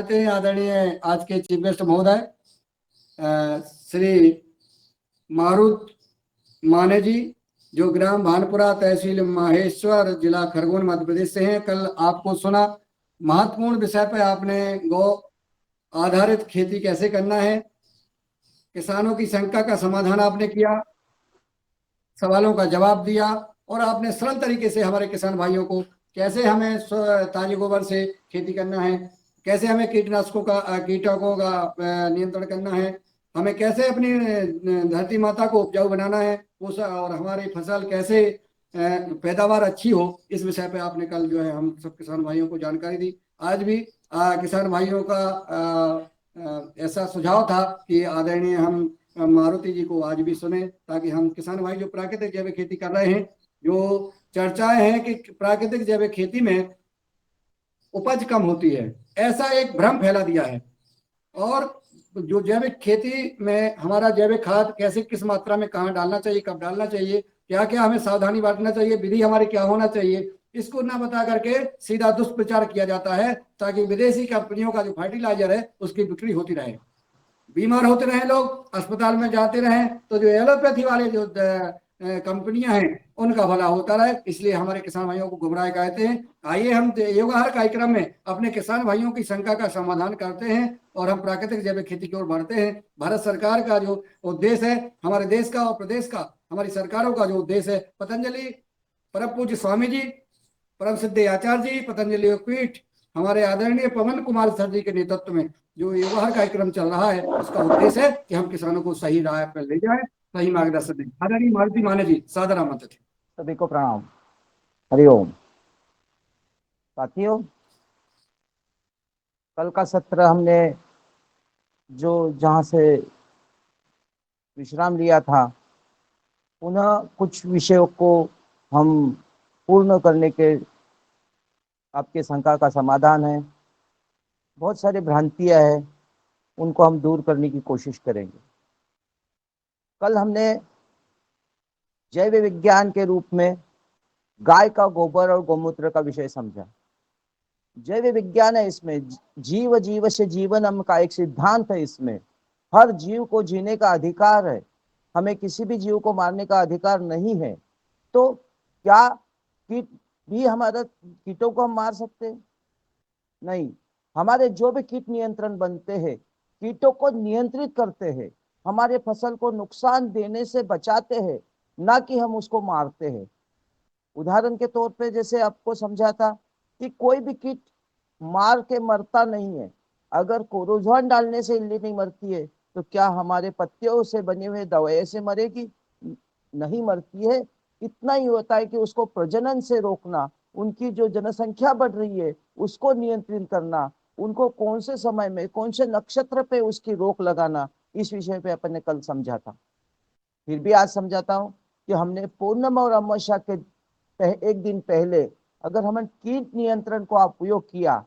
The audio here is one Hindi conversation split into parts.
आदरणीय आज के चीफ गेस्ट महोदय श्री मारुत माने जी, जो ग्राम भानपुरा, तहसील माहेश्वर, जिला खरगोन, मध्य प्रदेश से हैं। कल आपको सुना, महत्वपूर्ण विषय पर आपने गौ आधारित खेती कैसे करना है, किसानों की शंका का समाधान आपने किया, सवालों का जवाब दिया, और आपने सरल तरीके से हमारे किसान भाइयों को कैसे हमें ताजे गोबर से खेती करना है, कैसे हमें कीटनाशकों का नियंत्रण करना है, हमें कैसे अपनी धरती माता को उपजाऊ बनाना है, और हमारी फसल कैसे पैदावार अच्छी हो, इस विषय पे आपने कल जो है हम सब किसान भाइयों को जानकारी दी। आज भी किसान भाइयों का ऐसा सुझाव था कि आदरणीय हम मारुति जी को आज भी सुने, ताकि हम किसान भाई जो प्राकृतिक जैविक खेती कर रहे हैं, जो चर्चाएं हैं कि प्राकृतिक जैविक खेती में उपज कम होती है, ऐसा एक भ्रम फैला दिया है। और जो जैविक खेती में हमारा जैविक खाद कैसे, किस मात्रा में, कहाँ डालना चाहिए, कब डालना चाहिए, क्या क्या हमें सावधानी बरतना चाहिए, विधि हमारी क्या होना चाहिए, इसको ना बता करके सीधा दुष्प्रचार किया जाता है, ताकि विदेशी कंपनियों का जो फर्टिलाइजर है उसकी बिक्री होती रहे, बीमार होते रहे लोग, अस्पताल में जाते रहे, तो जो एलोपैथी वाले जो कंपनियां हैं उनका भला होता रहे। इसलिए हमारे किसान भाइयों को गुमराह कहते हैं। आइए हम योगाहार कार्यक्रम में अपने किसान भाइयों की शंका का समाधान करते हैं और हम प्राकृतिक जैविक खेती की ओर बढ़ते हैं। भारत सरकार का जो उद्देश्य है, हमारे देश का और प्रदेश का, हमारी सरकारों का जो उद्देश्य है, पतंजलि परम पूज्य स्वामी जी, परम सिद्ध आचार्य जी, पतंजलि योगपीठ, हमारे आदरणीय पवन कुमार सर जी के नेतृत्व में जो योगाहार कार्यक्रम चल रहा है, उसका उद्देश्य है कि हम किसानों को सही राह पर ले जाएं, सही मार्गदर्शन दें। आदरणीय मारुति माने जी, सादर आमंत्रित। सभी को प्रणाम। हरिओम। साथियों, कल का सत्र हमने जो जहां से विश्राम लिया था, पुनः कुछ विषयों को हम पूर्ण करने के आपके शंका का समाधान है। बहुत सारी भ्रांतियां हैं, उनको हम दूर करने की कोशिश करेंगे। कल हमने जैव विज्ञान के रूप में गाय का गोबर और गौमूत्र का विषय समझा। जैव विज्ञान है, इसमें जीव जीव से जीवनम का एक सिद्धांत है। इसमें हर जीव को जीने का अधिकार है, हमें किसी भी जीव को मारने का अधिकार नहीं है। तो क्या कीट भी हमारा, कीटों को हम मार सकते हैं? नहीं। हमारे जो भी कीट नियंत्रण बनते हैं, कीटों को नियंत्रित करते हैं, हमारे फसल को नुकसान देने से बचाते हैं, ना कि हम उसको मारते हैं। उदाहरण के तौर पे जैसे आपको समझा था कि कोई भी कीट मार के मरता नहीं है। अगर कोरोजन डालने से इल्ली नहीं मरती है, तो क्या हमारे पत्तियों से बने हुए दवाई से मरेगी? नहीं मरती है। इतना ही होता है कि उसको प्रजनन से रोकना, उनकी जो जनसंख्या बढ़ रही है उसको नियंत्रित करना, उनको कौन से समय में कौन से नक्षत्र पे उसकी रोक लगाना, इस विषय पे अपन ने कल समझा था। फिर भी आज समझाता हूँ कि हमने पूर्णिमा और अमावस्या के एक दिन पहले अगर हमने कीट नियंत्रण को उपयोग किया,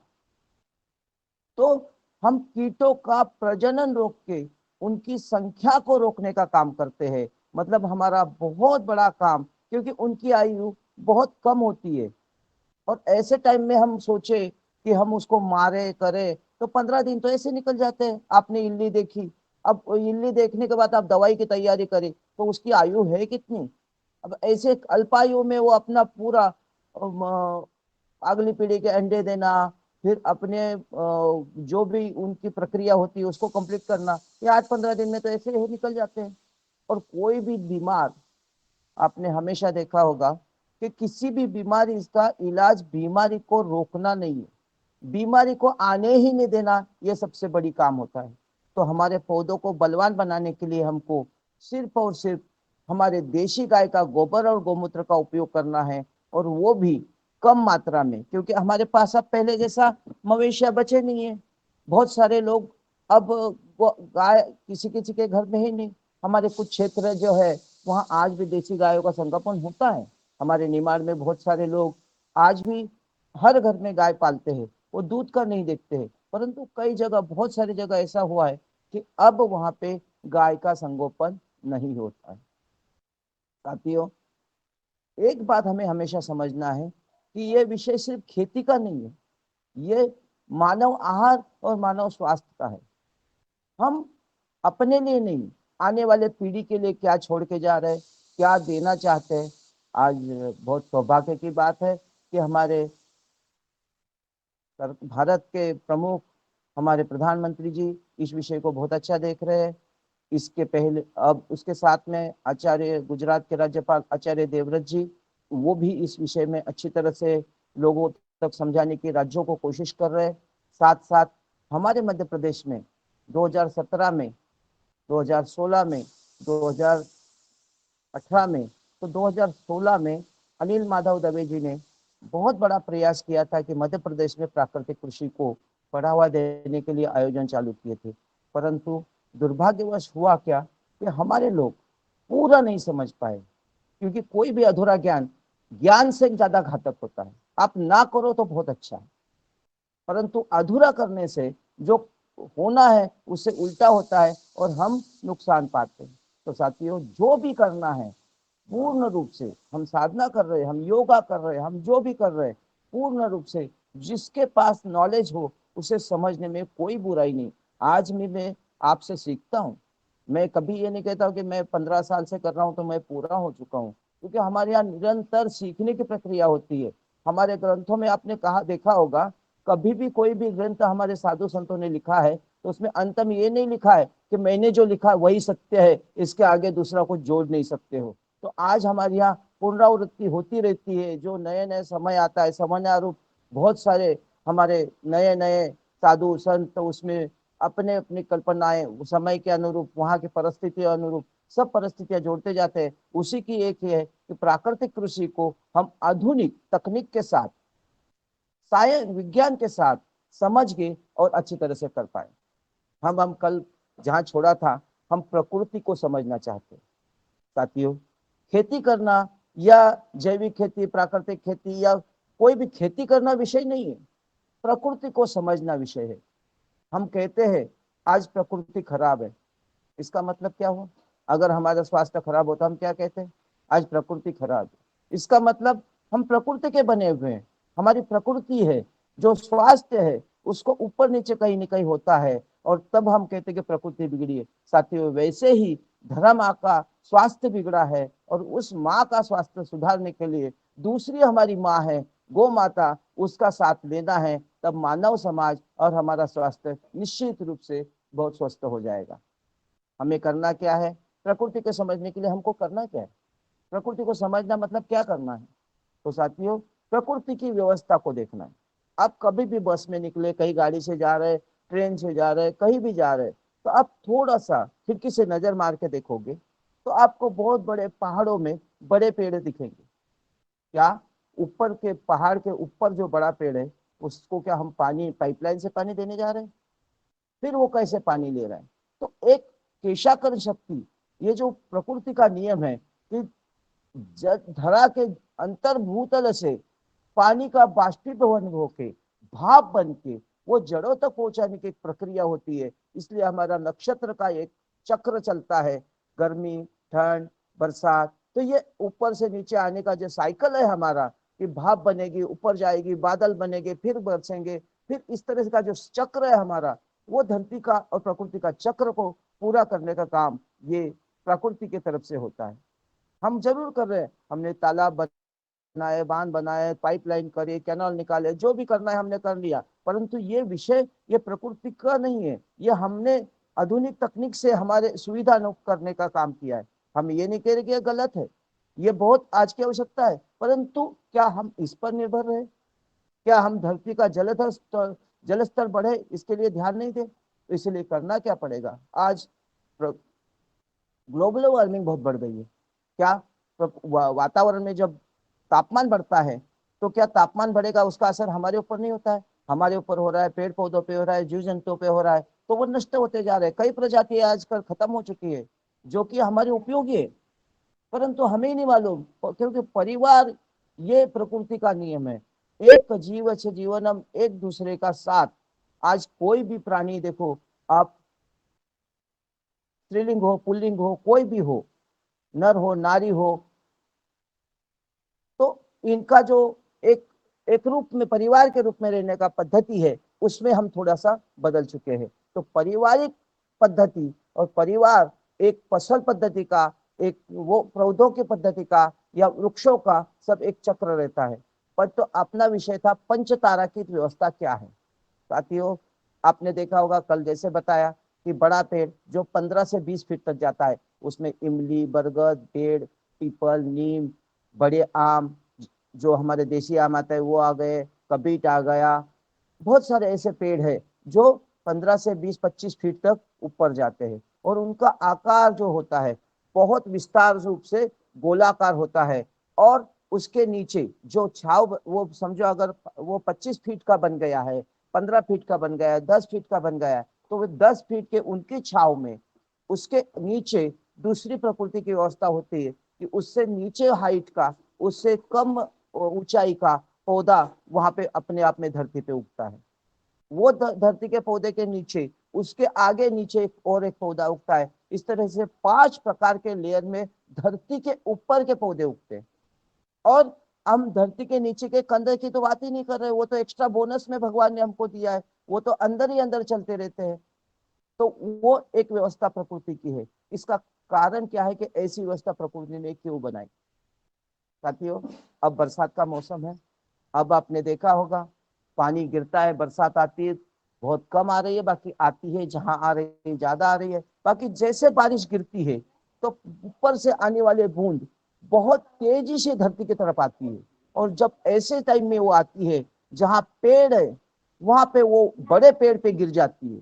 तो हम कीटों का प्रजनन रोक के उनकी संख्या को रोकने का काम करते हैं। मतलब हमारा बहुत बड़ा काम, क्योंकि उनकी आयु बहुत कम होती है। और ऐसे टाइम में हम सोचे कि हम उसको मारे करे, तो 15 दिन तो ऐसे निकल जाते हैं। आपने इल्ली देखी, अब इल्ली देखने के बाद आप दवाई की तैयारी करें, तो उसकी आयु है कितनी? अब ऐसे अल्पायु में वो अपना पूरा अगली पीढ़ी के अंडे देना, फिर अपने जो भी उनकी प्रक्रिया होती है उसको कंप्लीट करना, ये 8-15 दिन में तो ऐसे ही निकल जाते हैं। और कोई भी बीमार, आपने हमेशा देखा होगा कि किसी भी बीमारी का इलाज बीमारी को रोकना नहीं है, बीमारी को आने ही नहीं देना, ये सबसे बड़ी काम होता है। तो हमारे पौधों को बलवान बनाने के लिए हमको सिर्फ और सिर्फ हमारे देशी गाय का गोबर और गौमूत्र का उपयोग करना है, और वो भी कम मात्रा में, क्योंकि हमारे पास अब पहले जैसा मवेशियां बचे नहीं है। बहुत सारे लोग अब गाय किसी किसी के घर में ही नहीं। हमारे कुछ क्षेत्र जो है वहाँ आज भी देसी गायों का संगोपन होता है। हमारे निमाड़ में बहुत सारे लोग आज भी हर घर में गाय पालते हैं, वो दूध का नहीं देखते हैं। परंतु कई जगह, बहुत सारी जगह ऐसा हुआ है कि अब वहां पे गाय का संगोपन नहीं होता है। साथियों, एक बात हमें हमेशा समझना है कि ये विषय सिर्फ खेती का नहीं है, ये मानव आहार और मानव स्वास्थ्य का है। हम अपने लिए नहीं, आने वाले पीढ़ी के लिए क्या छोड़ के जा रहे हैं, क्या देना चाहते हैं। आज बहुत सौभाग्य की बात है कि हमारे भारत के प्रमुख, हमारे प्रधानमंत्री जी इस विषय को बहुत अच्छा देख रहे हैं। इसके पहले अब उसके साथ में आचार्य, गुजरात के राज्यपाल आचार्य देवव्रत जी, वो भी इस विषय में अच्छी तरह से लोगों तक समझाने की राज्यों को कोशिश कर रहे हैं। साथ साथ हमारे मध्य प्रदेश में 2017 में, 2016 में, 2018 में, तो 2016 में अनिल माधव दवे जी ने बहुत बड़ा प्रयास किया था कि मध्य प्रदेश में प्राकृतिक कृषि को बढ़ावा देने के लिए आयोजन चालू किए थे। परंतु दुर्भाग्यवश हुआ क्या कि हमारे लोग पूरा नहीं समझ पाए, क्योंकि कोई भी अधूरा ज्ञान ज्ञान से ज्यादा घातक होता है। आप ना करो तो बहुत अच्छा है, परंतु अधूरा करने से जो होना है उससे उल्टा होता है और हम नुकसान पाते हैं। तो साथियों, जो भी करना है पूर्ण रूप से, हम साधना कर रहे हैं, हम योगा कर रहे हैं, हम जो भी कर रहे हैं, पूर्ण रूप से जिसके पास नॉलेज हो उसे समझने में कोई बुराई नहीं। आज भी मैं आपसे सीखता हूँ। मैं कभी ये नहीं कहता हूँ कि मैं 15 साल से कर रहा हूँ तो मैं पूरा हो चुका हूँ, क्योंकि हमारे यहाँ निरंतर सीखने की प्रक्रिया होती है। हमारे ग्रंथों में आपने कहा, देखा होगा, कभी भी कोई भी ग्रंथ हमारे साधु संतों ने लिखा है तो उसमें अंत में ये नहीं लिखा है कि मैंने जो लिखा वही सत्य है, इसके आगे दूसरा कुछ जोड़ नहीं सकते हो। तो आज हमारे यहाँ पुनरावृत्ति होती रहती है। जो नए नए समय आता है, समयानुरूप बहुत सारे हमारे नए नए साधु संत उसमें अपने अपनी कल्पनाएं समय के अनुरूप, वहां की परिस्थिति अनुरूप सब परिस्थितियां जोड़ते जाते हैं। उसी की एक है कि प्राकृतिक कृषि को हम आधुनिक तकनीक के साथ, साइंस विज्ञान के साथ समझ के और अच्छी तरह से कर पाए। हम कल जहां छोड़ा था, हम प्रकृति को समझना चाहते हैं। साथियों, खेती करना या जैविक खेती, प्राकृतिक खेती या कोई भी खेती करना विषय नहीं है, प्रकृति को समझना विषय है। हम कहते हैं आज प्रकृति खराब है, इसका मतलब क्या हुआ? अगर हमारा स्वास्थ्य खराब होता हम क्या कहते हैं? आज प्रकृति खराब है। इसका मतलब हम प्रकृति के बने हुए हैं। हमारी प्रकृति है, जो स्वास्थ्य है उसको ऊपर नीचे कहीं न कहीं होता है, और तब हम कहते हैं कि प्रकृति बिगड़ी है। साथियों, वैसे ही धर्म माँ का स्वास्थ्य बिगड़ा है, और उस माँ का स्वास्थ्य सुधारने के लिए दूसरी हमारी माँ है गौ माता, उसका साथ लेना है। तब मानव समाज और हमारा स्वास्थ्य निश्चित रूप से बहुत स्वस्थ हो जाएगा। हमें करना क्या है? प्रकृति को समझने के लिए हमको करना क्या है? प्रकृति को समझना मतलब क्या करना है? तो साथियों, प्रकृति की व्यवस्था को देखना है। आप कभी भी बस में निकले, कहीं गाड़ी से जा रहे, ट्रेन से जा रहे, कहीं भी जा रहे, तो आप थोड़ा सा खिड़की से नजर मार के देखोगे तो आपको बहुत बड़े पहाड़ों में बड़े पेड़ दिखेंगे। क्या? ऊपर के पहाड़ के ऊपर जो बड़ा पेड़ है उसको क्या हम पानी, पाइपलाइन से पानी देने जा रहे हैं? फिर वो कैसे पानी ले रहा है? तो एक केशाकर्षण शक्ति, ये जो प्रकृति का नियम है कि धरा के अंतर्भूतल से पानी का बाष्पीभवन होके भाप बन के वो जड़ों तक पहुंचाने की एक प्रक्रिया होती है। इसलिए हमारा नक्षत्र का एक चक्र चलता है, गर्मी, ठंड, बरसात। तो ये ऊपर से नीचे आने का जो साइकिल है हमारा, कि भाप बनेगी, ऊपर जाएगी, बादल बनेंगे, फिर बरसेंगे, फिर इस तरह का जो चक्र है हमारा, वो धरती का और प्रकृति का चक्र को पूरा करने का काम ये प्रकृति की तरफ से होता है। हम जरूर कर रहे हैं, हमने तालाब बनाए, बांध बनाए, पाइपलाइन करे, कैनाल निकाले, जो भी करना है हमने कर लिया, परंतु ये विषय ये प्रकृति का नहीं है। ये हमने आधुनिक तकनीक से हमारे सुविधा करने का काम किया है। हम ये नहीं कह रहे कि ये गलत है, ये बहुत आज की आवश्यकता है, परंतु क्या हम इस पर निर्भर रहे? क्या हम धरती का जल स्तर बढ़े इसके लिए ध्यान नहीं दे? तो इसलिए करना क्या पड़ेगा? आज ग्लोबल वार्मिंग बहुत बढ़ गई है। क्या? वातावरण में जब तापमान बढ़ता है तो क्या तापमान बढ़ेगा उसका असर हमारे ऊपर नहीं होता है? हमारे ऊपर हो रहा है, पेड़ पौधों पे हो रहा है, जीव जंतुओं पे हो रहा है, तो वो नष्ट होते जा रहे हैं। कई प्रजातियां आजकल खत्म हो चुकी है जो कि हमारे उपयोगी है, परंतु हमें ही नहीं मालूम, क्योंकि परिवार ये प्रकृति का नियम है। एक जीव से जीवनम, एक दूसरे का साथ। आज कोई भी प्राणी देखो आप, स्त्रीलिंग हो, पुल्लिंग हो, कोई भी हो, नर हो, नारी हो, तो इनका जो एक एक रूप में परिवार के रूप में रहने का पद्धति है उसमें हम थोड़ा सा बदल चुके हैं। तो पारिवारिक पद्धति और परिवार एक फसल पद्धति का, एक वो पौधों की पद्धति का या वृक्षों का सब एक चक्र रहता है। पर तो अपना विषय था पंचतारा की व्यवस्था क्या है। साथियों, आपने देखा होगा कल जैसे बताया कि बड़ा पेड़ जो 15 से 20 फीट तक जाता है, उसमें इमली, बरगद, पेड़, पीपल, नीम, बड़े आम, जो हमारे देसी आम आता है वो आ गए, कबीट आ गया, बहुत सारे ऐसे पेड़ हैं जो 15 से 20-25 फीट तक ऊपर जाते हैं और उनका आकार जो होता है बहुत विस्तार रूप से गोलाकार होता है। और उसके नीचे जो छाव, वो समझो अगर वो 25 फीट का बन गया है, 15 फीट का बन गया है, 10 फीट का बन गया है, तो वो 10 फीट के उनकी छाव में उसके नीचे दूसरी प्रकृति की व्यवस्था होती है कि उससे नीचे हाइट का, उससे कम ऊंचाई का पौधा वहां पे अपने आप में धरती पे उगता है। वो धरती के पौधे के नीचे, उसके आगे नीचे एक और एक पौधा उगता है। इस तरह से 5 प्रकार के लेयर में धरती के ऊपर के पौधे उगते हैं। और हम धरती के नीचे के कंदर की तो बात ही नहीं कर रहे, वो तो एक्स्ट्रा बोनस में भगवान ने हमको दिया है, वो तो अंदर ही अंदर चलते रहते हैं। तो वो एक व्यवस्था प्रकृति की है। इसका कारण क्या है कि ऐसी व्यवस्था प्रकृति ने क्यों बनाई। साथियों, अब बरसात का मौसम है। अब आपने देखा होगा पानी गिरता है, बरसात आती है, बहुत कम आ रही है, बाकी आती है, जहां आ रही है ज्यादा आ रही है। बाकी जैसे बारिश गिरती है तो ऊपर से आने वाले बूंद बहुत तेजी से धरती की तरफ आती है। और जब ऐसे टाइम में वो आती है जहां पेड़ है, वहां पे वो बड़े पेड़ पे गिर जाती है।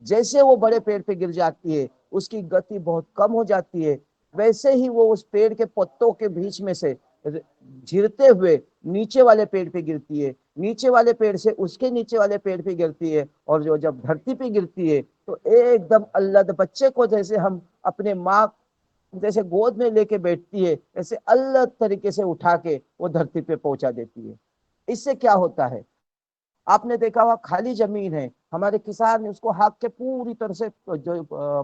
जैसे वो बड़े पेड़ पे गिर जाती है, उसकी गति बहुत कम हो जाती है। वैसे ही वो उस पेड़ के पत्तों के बीच में से झिरते हुए नीचे वाले पेड़ पे गिरती है, नीचे वाले पेड़ से उसके नीचे वाले पेड़ पे गिरती है। और जो जब धरती पे गिरती है तो एकदम अल्लद बच्चे को जैसे हम अपने माँ जैसे गोद में लेके बैठती है, ऐसे अल्लद तरीके से उठा के वो धरती पे पहुंचा देती है। इससे क्या होता है, आपने देखा हुआ खाली जमीन है, हमारे किसान उसको हाथ के पूरी तरह से जो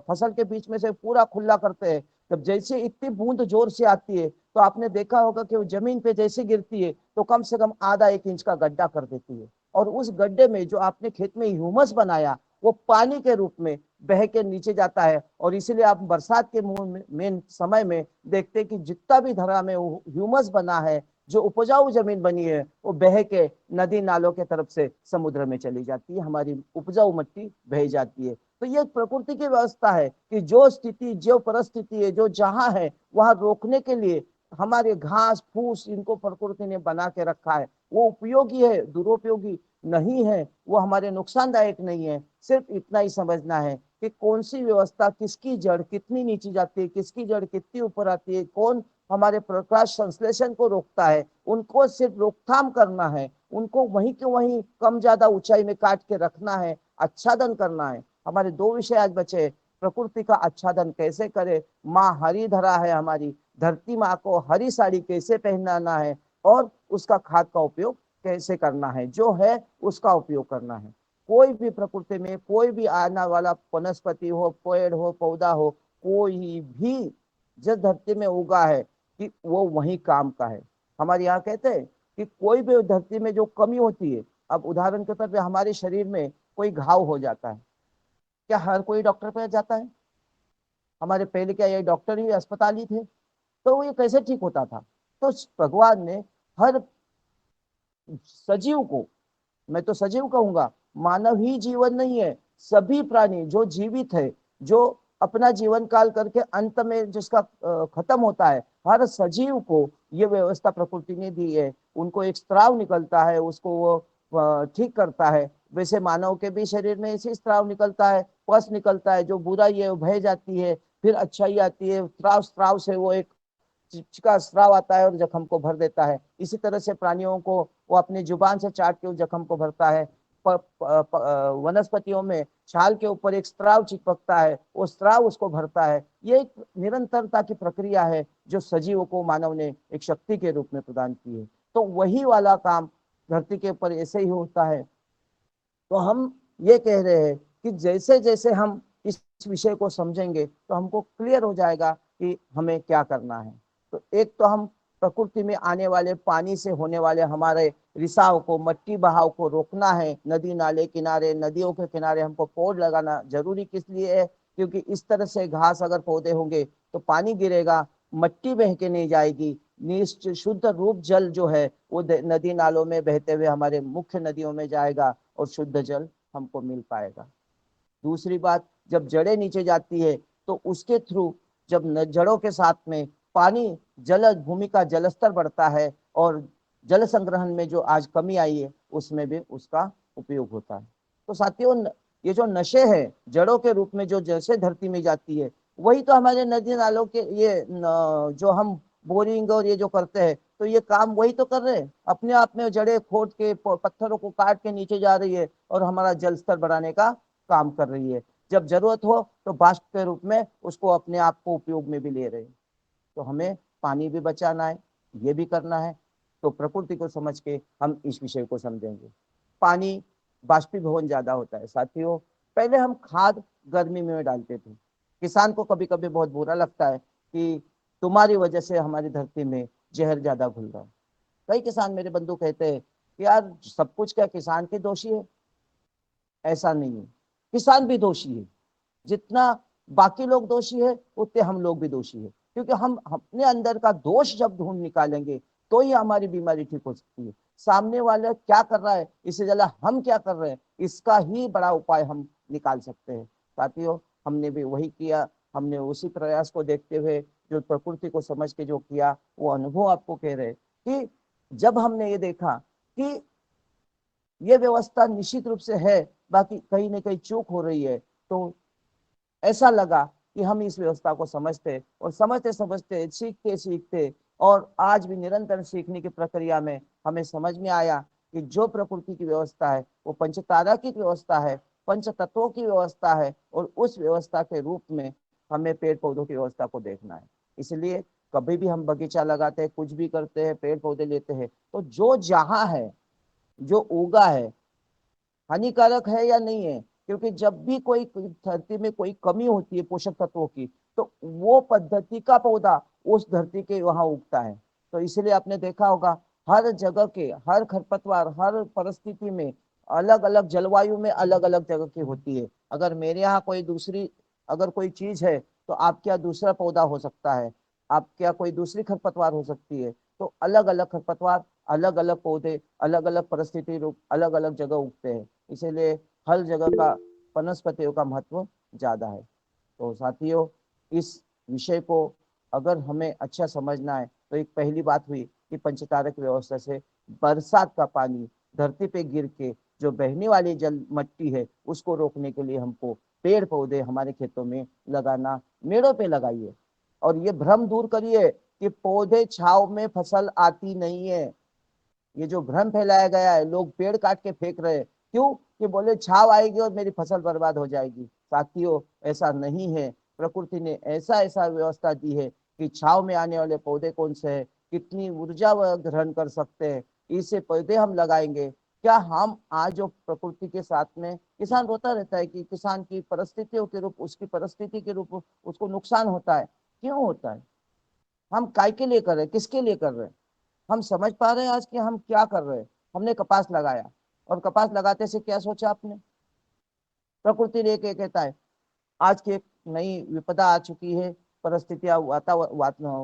फसल के बीच में से पूरा खुला करते हैं। तब जैसे इतनी बूंद जोर से आती है तो आपने देखा होगा कि वो जमीन पे जैसे गिरती है तो कम से कम आधा 1 इंच का गड्ढा कर देती है। और उस गड्ढे में जो आपने खेत में ह्यूमस बनाया वो पानी के रूप में बह के नीचे जाता है। और इसीलिए आप बरसात के मेन समय में देखते हैं कि जितना भी धरा में ह्यूमस बना है, जो उपजाऊ जमीन बनी है, वो बह के नदी नालों के तरफ से समुद्र में चली जाती है, हमारी उपजाऊ मिट्टी बह जाती है। तो ये प्रकृति की व्यवस्था है कि जो स्थिति, जो परिस्थिति है, जो जहां है वहां रोकने के लिए हमारे घास फूस इनको प्रकृति ने बना के रखा है। वो उपयोगी है, दुरुपयोगी नहीं है, वो हमारे नुकसानदायक नहीं है। सिर्फ इतना ही समझना है कि कौन सी व्यवस्था, किसकी जड़ कितनी नीचे जाती है, किसकी जड़ कितनी ऊपर आती है, कौन हमारे प्रकाश संश्लेषण को रोकता है, उनको सिर्फ रोकथाम करना है, उनको वहीं के वहीं कम ज्यादा ऊंचाई में काट के रखना है, आच्छादन करना है। हमारे 2 विषय आज बचे, प्रकृति का आच्छादन कैसे करे, माँ हरी धरा है हमारी, धरती माँ को हरी साड़ी कैसे पहनाना है, और उसका खाद का उपयोग कैसे करना है, जो है उसका उपयोग करना है। कोई भी प्रकृति में कोई भी आने वाला वनस्पति हो, पेड़ हो, पौधा हो, कोई भी जिस धरती में उगा है कि वो वही काम का है। हमारे यहाँ कहते हैं कि कोई भी धरती में जो कमी होती है, अब उदाहरण के तौर पे हमारे शरीर में कोई घाव हो जाता है, क्या हर कोई डॉक्टर पे जाता है? हमारे पहले क्या ये डॉक्टर ही अस्पताल ही थे? तो ये कैसे ठीक होता था? तो भगवान ने हर सजीव को, मैं तो सजीव कहूंगा, मानव ही जीवन नहीं है, सभी प्राणी जो जीवित है, जो अपना जीवन काल करके अंत में जिसका खत्म होता है, हर सजीव को ये व्यवस्था प्रकृति ने दी है। उनको एक स्त्राव निकलता है, उसको वो ठीक करता है। वैसे मानव के भी शरीर में ऐसे स्त्राव निकलता है, पस निकलता है, जो बुराई है वो बह जाती है, फिर अच्छाई आती है, स्त्राव स्त्राव से वो एक चिपचिका स्राव आता है और जख्म को भर देता है। इसी तरह से प्राणियों को वो अपनी जुबान से चाट के उस जख्म को भरता है। वनस्पतियों में छाल के ऊपर एक स्त्राव चिपकता है, वो स्त्राव उसको भरता है। ये एक निरंतरता की प्रक्रिया है जो सजीवों को मानव ने एक शक्ति के रूप में प्रदान की है। तो वही वाला काम धरती के ऊपर ऐसे ही होता है। तो हम ये कह रहे हैं कि जैसे जैसे हम इस विषय को समझेंगे तो हमको क्लियर हो जाएगा कि हमें क्या करना है। तो एक तो हम प्रकृति में आने वाले पानी से होने वाले हमारे रिसाव को, मट्टी बहाव को रोकना है। नदी नाले किनारे, नदियों के किनारे हमको पौध लगाना जरूरी किस लिए है? क्योंकि इस तरह से घास अगर पौधे होंगे तो पानी गिरेगा, मट्टी बह के नहीं जाएगी, निश्चित शुद्ध रूप जल जो है वो नदी नालों में बहते हुए हमारे मुख्य नदियों में जाएगा और शुद्ध जल हमको मिल पाएगा। दूसरी बात, जब जड़ें नीचे जाती है तो उसके थ्रू जब जड़ों के साथ में पानी, जल भूमि का जलस्तर बढ़ता है और जल संग्रहण में जो आज कमी आई है उसमें भी उसका उपयोग होता है। तो साथियों, ये जो नशे हैं जड़ों के रूप में जो जैसे धरती में जाती है, वही तो हमारे नदी नालों के ये जो हम बोरिंग और ये जो करते हैं तो ये काम वही तो कर रहे हैं। अपने आप में जड़ें खोद के पत्थरों को काट के नीचे जा रही है और हमारा जल स्तर बढ़ाने का काम कर रही है। जब जरूरत हो तो बाष्प के रूप में उसको अपने आप को उपयोग में भी ले रहे हैं। तो हमें पानी भी बचाना है, ये भी करना है। तो प्रकृति को समझ के हम इस विषय को समझेंगे। पानी बाष्पीभवन ज्यादा होता है साथियों। पहले हम खाद गर्मी में डालते थे। किसान को कभी कभी बहुत बुरा लगता है कि तुम्हारी वजह से हमारी धरती में जहर ज्यादा घुल रहा है। कई किसान मेरे बंधु कहते हैं कि यार सब कुछ क्या किसान के दोषी है? ऐसा नहीं है, किसान भी दोषी है। जितना बाकी लोग दोषी है उतने हम लोग भी दोषी है। क्योंकि हम अपने अंदर का दोष जब ढूंढ निकालेंगे तो ही हमारी बीमारी ठीक हो सकती है। सामने वाला क्या कर रहा है इससे ज्यादा हम क्या कर रहे हैं, इसका ही बड़ा उपाय हम निकाल सकते हैं। साथियों, हमने भी वही किया। हमने उसी प्रयास को देखते हुए जो प्रकृति को समझ के जो किया वो अनुभव आपको कह रहे कि जब हमने ये देखा कि ये व्यवस्था निश्चित रूप से है, बाकी कहीं ना कहीं चूक हो रही है, तो ऐसा लगा कि हम इस व्यवस्था को समझते और समझते समझते सीखते सीखते और आज भी निरंतर सीखने की प्रक्रिया में हमें समझ में आया कि जो प्रकृति की व्यवस्था है वो पंचतारा की व्यवस्था है, पंच तत्वों की व्यवस्था है और उस व्यवस्था के रूप में हमें पेड़ पौधों की व्यवस्था को देखना है। इसलिए कभी भी हम बगीचा लगाते हैं, कुछ भी करते हैं, पेड़ पौधे लेते हैं, तो जो जहां है, जो उगा है, हानिकारक है या नहीं है? क्योंकि जब भी कोई धरती में कोई कमी होती है पोषक तत्वों की, तो वो पद्धति का पौधा उस धरती के वहां उगता है। तो इसलिए आपने देखा होगा हर जगह के हर खरपतवार हर परिस्थिति में अलग अलग जलवायु में अलग अलग जगह की होती है। अगर मेरे यहाँ कोई दूसरी अगर कोई चीज है तो आपके यहाँ दूसरा पौधा हो सकता है, आपके यहाँ कोई दूसरी खरपतवार हो सकती है। तो अलग अलग खरपतवार, अलग अलग पौधे, अलग अलग परिस्थिति रूप अलग अलग जगह उगते हैं। इसीलिए हर जगह का वनस्पतियों का महत्व ज्यादा है। तो साथियों, इस विषय को अगर हमें अच्छा समझना है तो एक पहली बात हुई कि पंचतारक व्यवस्था से बरसात का पानी धरती पे गिर के जो बहने वाली जल मट्टी है उसको रोकने के लिए हमको पेड़ पौधे हमारे खेतों में लगाना, मेड़ों पे लगाइए। और ये भ्रम दूर करिए कि पौधे छाव में फसल आती नहीं है। ये जो भ्रम फैलाया गया है, लोग पेड़ काट के फेंक रहे हैं, क्यों? कि बोले छाव आएगी और मेरी फसल बर्बाद हो जाएगी। साथियों, ऐसा नहीं है। प्रकृति ने ऐसा ऐसा व्यवस्था दी है कि छाव में आने वाले पौधे कौन से हैं, कितनी ऊर्जा वह ग्रहण कर सकते हैं, इससे पौधे हम लगाएंगे। क्या हम आज जो प्रकृति के साथ में किसान रोता रहता है कि किसान की परिस्थितियों के रूप उसकी परिस्थिति के रूप उसको नुकसान होता है, क्यों होता है? हम काय के लिए कर रहे हैं, किसके लिए कर रहे हैं? हम समझ पा रहे हैं आज कि हम क्या कर रहे हैं? हमने कपास लगाया और कपास लगाते से क्या सोचा आपने? प्रकृति ने कहता है आज की एक नई विपदा आ चुकी है, परिस्थितियां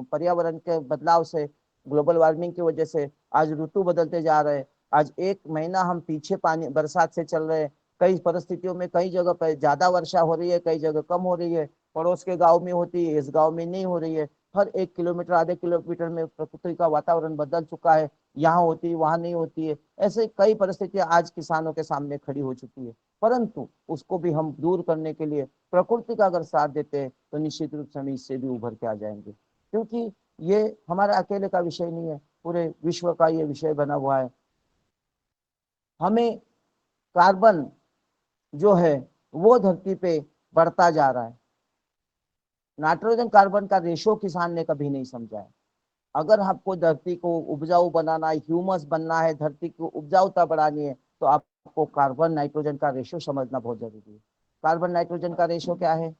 पर्यावरण के बदलाव से, ग्लोबल वार्मिंग की वजह से आज ऋतु बदलते जा रहे हैं। आज एक महीना हम पीछे पानी बरसात से चल रहे हैं। कई परिस्थितियों में कई जगह पर ज्यादा वर्षा हो रही है, कई जगह कम हो रही है। पड़ोस के गांव में होती है, इस गांव में नहीं हो रही है। हर 1 किलोमीटर आधे किलोमीटर में प्रकृति का वातावरण बदल चुका है, यहाँ होती है वहां नहीं होती है। ऐसे कई परिस्थितियां आज किसानों के सामने खड़ी हो चुकी है। परंतु उसको भी हम दूर करने के लिए प्रकृति का अगर साथ देते हैं तो निश्चित रूप से हम इससे भी उभर के आ जाएंगे। क्योंकि ये हमारा अकेले का विषय नहीं है, पूरे विश्व का ये विषय बना हुआ है। हमें कार्बन जो है वो धरती पे बढ़ता जा रहा है। नाइट्रोजन कार्बन का रेशो किसान ने कभी नहीं समझा है। अगर आपको धरती को उपजाऊ बनाना है, ह्यूमस बनना है, धरती को उपजाऊता बढ़ानी है, तो आपको कार्बन नाइट्रोजन का रेशो समझना बहुत जरूरी है। कार्बन नाइट्रोजन का रेशो क्या है?